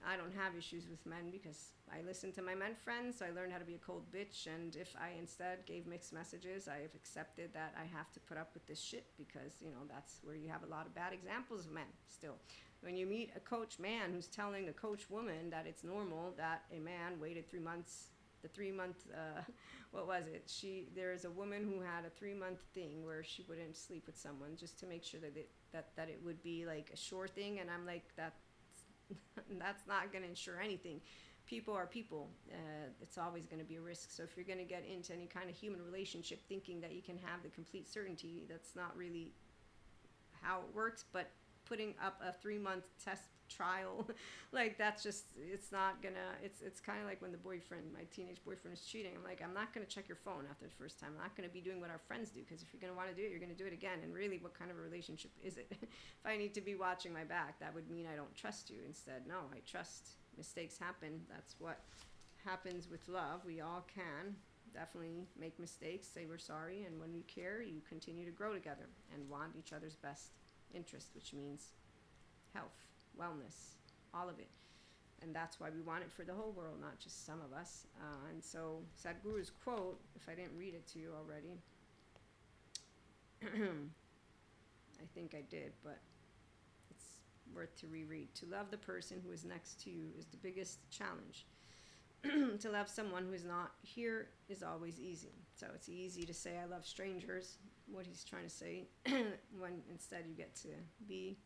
I don't have issues with men because I listen to my men friends, so I learned how to be a cold bitch. And if I instead gave mixed messages, I have accepted that I have to put up with this shit because, that's where you have a lot of bad examples of men still. When you meet a coach man who's telling a coach woman that it's normal that a man waited 3 months, the 3-month, what was it? There's a woman who had a 3-month thing where she wouldn't sleep with someone just to make sure that it would be like a sure thing. And I'm like, that's not going to ensure anything. People are people. It's always going to be a risk. So if you're going to get into any kind of human relationship thinking that you can have the complete certainty, that's not really how it works, but putting up a 3-month test trial, like that's just, it's not gonna, it's kind of like when my teenage boyfriend is cheating. I'm like, I'm not gonna check your phone after the first time. I'm not gonna be doing what our friends do, because if you're gonna want to do it, you're gonna do it again. And really, what kind of a relationship is it? If I need to be watching my back, that would mean I don't trust you. Instead, no, I trust. Mistakes happen. That's what happens with love. We all can definitely make mistakes, say we're sorry, and when you care, you continue to grow together and want each other's best interest, which means health, wellness, all of it. And that's why we want it for the whole world, not just some of us. And so Sadhguru's quote, if I didn't read it to you already, I think I did, but it's worth to reread. To love the person who is next to you is the biggest challenge. To love someone who is not here is always easy. So it's easy to say I love strangers, what he's trying to say, when instead you get to be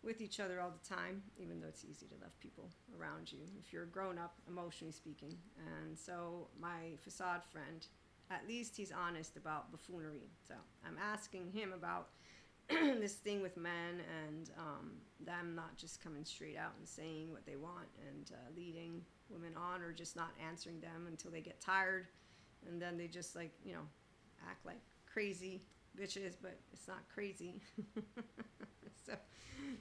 with each other all the time, even though it's easy to love people around you if you're grown up, emotionally speaking. And so my facade friend, at least he's honest about buffoonery. So I'm asking him about this thing with men and them not just coming straight out and saying what they want and leading women on, or just not answering them until they get tired, and then they just act like crazy bitches, but it's not crazy.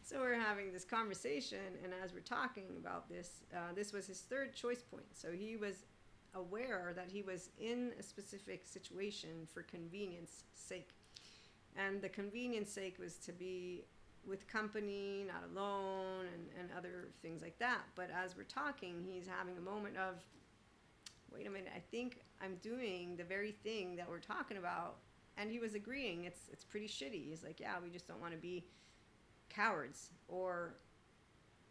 So we're having this conversation, and as we're talking about this, this was his third choice point. So he was aware that he was in a specific situation for convenience sake. And the convenience sake was to be with company, not alone, and other things like that. But as we're talking, he's having a moment of, wait a minute, I think I'm doing the very thing that we're talking about. And he was agreeing, it's pretty shitty. He's like, yeah, we just don't want to be cowards or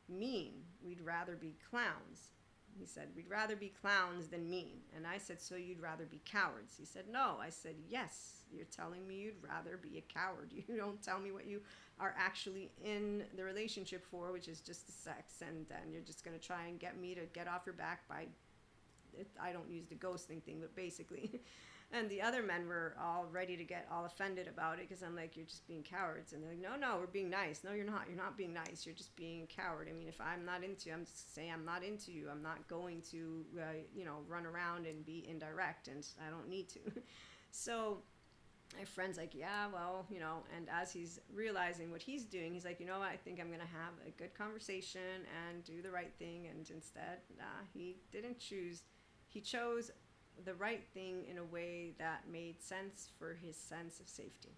mean. We'd rather be clowns. He said, we'd rather be clowns than mean. And I said, so you'd rather be cowards? He said, no. I said, yes. You're telling me you'd rather be a coward. You don't tell me what you are actually in the relationship for, which is just the sex. And then you're just going to try and get me to get off your back by, I don't use the ghosting thing, but basically. And the other men were all ready to get all offended about it, because I'm like, you're just being cowards. And they're like, no, we're being nice. No, you're not. You're not being nice. You're just being a coward. I mean, if I'm not into you, I'm just saying I'm not into you. I'm not going to, run around and be indirect, and I don't need to. So my friend's like, yeah, well, and as he's realizing what he's doing, he's like, you know what, I think I'm going to have a good conversation and do the right thing. And instead, he didn't choose. He chose the right thing in a way that made sense for his sense of safety.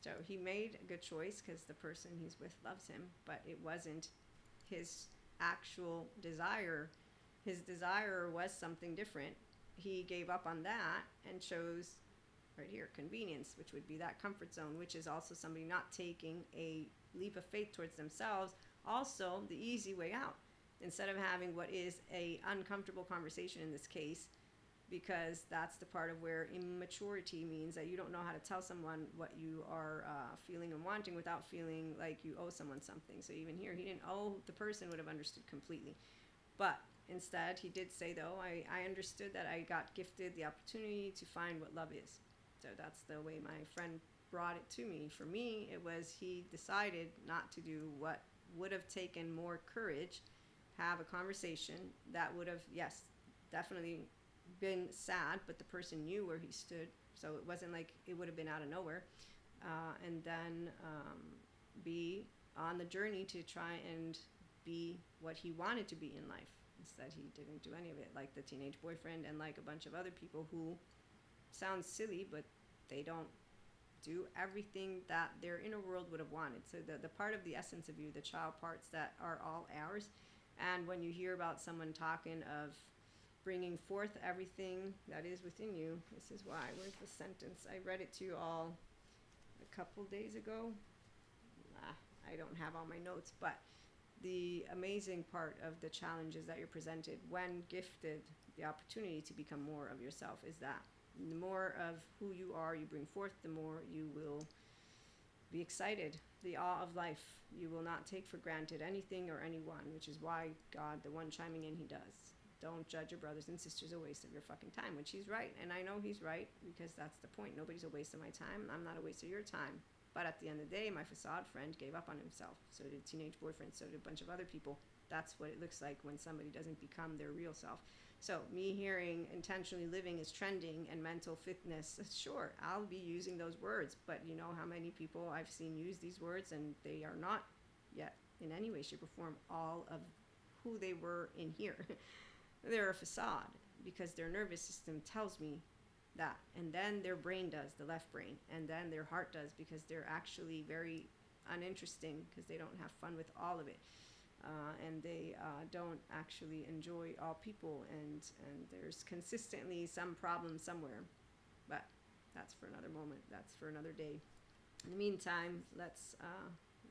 So he made a good choice because the person he's with loves him, but it wasn't his actual desire. His desire was something different. He gave up on that and chose right here, convenience, which would be that comfort zone, which is also somebody not taking a leap of faith towards themselves. Also, the easy way out, instead of having what is a uncomfortable conversation in this case, because that's the part of where immaturity means that you don't know how to tell someone what you are feeling and wanting without feeling like you owe someone something. So even here, he didn't owe the person, would have understood completely. But instead, he did say, though, I understood that I got gifted the opportunity to find what love is. So that's the way my friend brought it to me. For me, it was he decided not to do what would have taken more courage, have a conversation that would have, yes, definitely been sad, but the person knew where he stood, so it wasn't like it would have been out of nowhere. And then be on the journey to try and be what he wanted to be in life. Instead, he didn't do any of it, like the teenage boyfriend and like a bunch of other people who sounds silly, but they don't do everything that their inner world would have wanted. So the part of the essence of you, the child parts that are all ours. And when you hear about someone talking of bringing forth everything that is within you, this is why. Where's the sentence? I read it to you all a couple days ago. I don't have all my notes, but the amazing part of the challenges that you're presented when gifted the opportunity to become more of yourself is that the more of who you are you bring forth, the more you will be excited. The awe of life. You will not take for granted anything or anyone, which is why God, the one chiming in, he does. Don't judge your brothers and sisters a waste of your fucking time, which he's right. And I know he's right, because that's the point. Nobody's a waste of my time. I'm not a waste of your time. But at the end of the day, my facade friend gave up on himself. So did teenage boyfriend. So did a bunch of other people. That's what it looks like when somebody doesn't become their real self. So me hearing intentionally living is trending and mental fitness, sure, I'll be using those words. But you know how many people I've seen use these words and they are not yet in any way, shape, or form all of who they were in here. They're a facade because their nervous system tells me that, and then their brain does, the left brain, and then their heart does, because they're actually very uninteresting because they don't have fun with all of it, and they don't actually enjoy all people, and there's consistently some problem somewhere. But that's for another moment, that's for another day. In the meantime, let's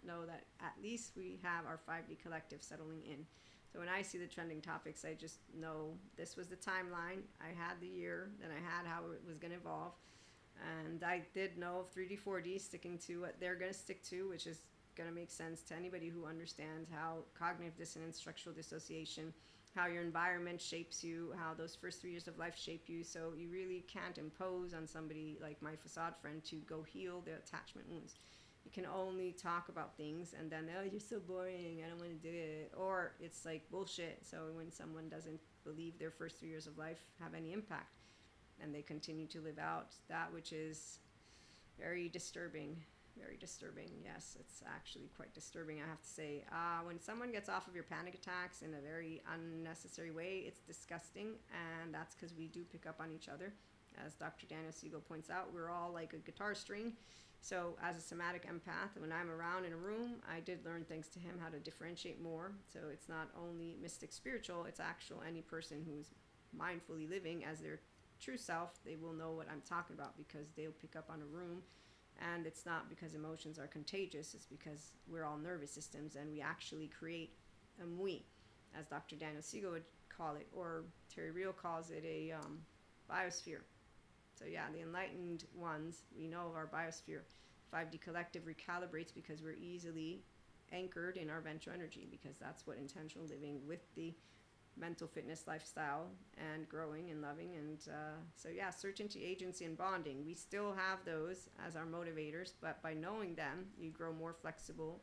know that at least we have our 5D collective settling in. So when I see the trending topics, I just know this was the timeline. I had the year, then I had how it was going to evolve. And I did know of 3D, 4D sticking to what they're going to stick to, which is going to make sense to anybody who understands how cognitive dissonance, structural dissociation, how your environment shapes you, how those first 3 years of life shape you. So you really can't impose on somebody like my facade friend to go heal their attachment wounds. You can only talk about things and then, oh, you're so boring, I don't want to do it. Or it's like bullshit. So when someone doesn't believe their first 3 years of life have any impact and they continue to live out that which is very disturbing. Very disturbing. Yes, it's actually quite disturbing, I have to say. When someone gets off of your panic attacks in a very unnecessary way, it's disgusting. And that's because we do pick up on each other. As Dr. Daniel Siegel points out, we're all like a guitar string. So as a somatic empath, when I'm around in a room, I did learn thanks to him how to differentiate more. So it's not only mystic spiritual, it's actual any person who's mindfully living as their true self. They will know what I'm talking about because they'll pick up on a room. And it's not because emotions are contagious, it's because we're all nervous systems and we actually create a mui, as Dr. Daniel Siegel would call it, or Terry Real calls it a biosphere. So yeah, the enlightened ones, we know of our biosphere. 5D collective recalibrates because we're easily anchored in our ventral energy, because that's what intentional living with the mental fitness lifestyle and growing and loving. And so yeah, certainty, agency, and bonding, we still have those as our motivators, but by knowing them, you grow more flexible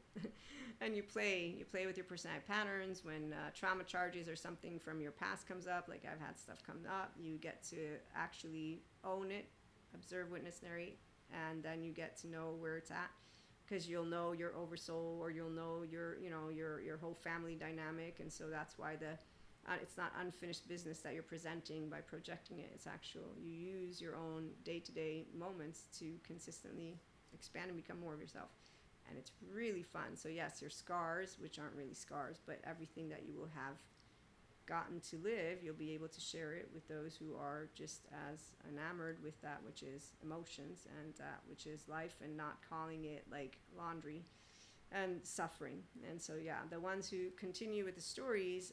and you play with your personality patterns. When trauma charges or something from your past comes up, like I've had stuff come up, you get to actually own it, observe, witness, narrate, and then you get to know where it's at, because you'll know your oversoul, or you'll know your whole family dynamic. And so that's why it's not unfinished business that you're presenting by projecting it. It's actual. You use your own day-to-day moments to consistently expand and become more of yourself. And it's really fun. So yes, your scars, which aren't really scars, but everything that you will have gotten to live, you'll be able to share it with those who are just as enamored with that which is emotions and that which is life, and not calling it like laundry and suffering. And so yeah, the ones who continue with the stories,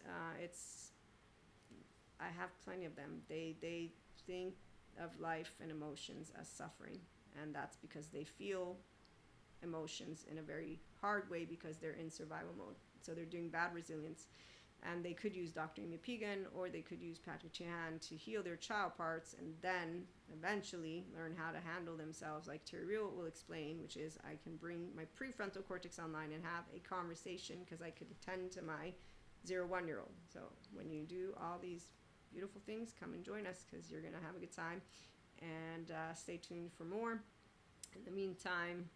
I have plenty of them. They think of life and emotions as suffering, and that's because they feel emotions in a very hard way because they're in survival mode. So they're doing bad resilience, and they could use Dr. Amy Pigan, or they could use Patrick Chahan to heal their child parts, and then eventually learn how to handle themselves, like Terry Real will explain, which is I can bring my prefrontal cortex online and have a conversation because I could attend to my 0-1-year-old. So when you do all these beautiful things, come and join us, because you're going to have a good time. And stay tuned for more. In the meantime,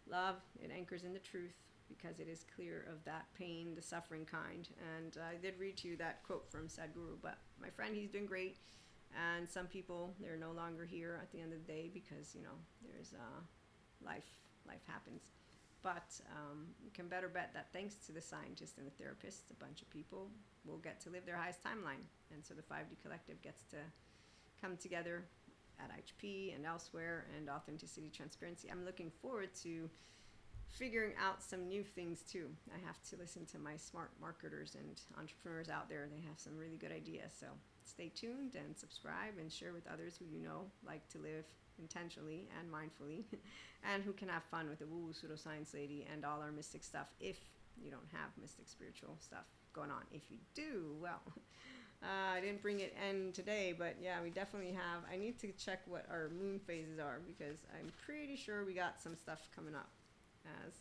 love, it anchors in the truth, because it is clear of that pain, the suffering kind. And I did read to you that quote from Sadhguru, but my friend, he's doing great. And some people, they're no longer here at the end of the day because, there's life happens. But you can better bet that thanks to the scientists and the therapists, a bunch of people will get to live their highest timeline. And so the 5D collective gets to come together at IHP and elsewhere, and authenticity, transparency. I'm looking forward to figuring out some new things too. I have to listen to my smart marketers and entrepreneurs out there. They have some really good ideas. So stay tuned and subscribe and share with others who like to live intentionally and mindfully and who can have fun with the woo-woo pseudoscience lady and all our mystic stuff, if you don't have mystic spiritual stuff going on. If you do, well, I didn't bring it in today, but yeah, we definitely have. I need to check what our moon phases are because I'm pretty sure we got some stuff coming up. As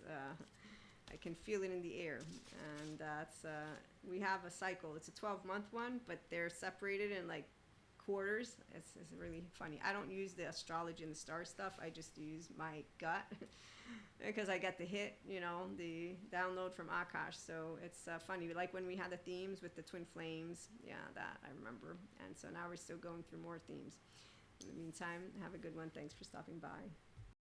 I can feel it in the air, and that's we have a cycle. It's a 12-month one, but they're separated in like quarters. It's really funny. I don't use the astrology and the star stuff. I just use my gut because I get the hit, the download from Akash. So it's funny. Like when we had the themes with the twin flames, yeah, that I remember. And so now we're still going through more themes. In the meantime, have a good one. Thanks for stopping by.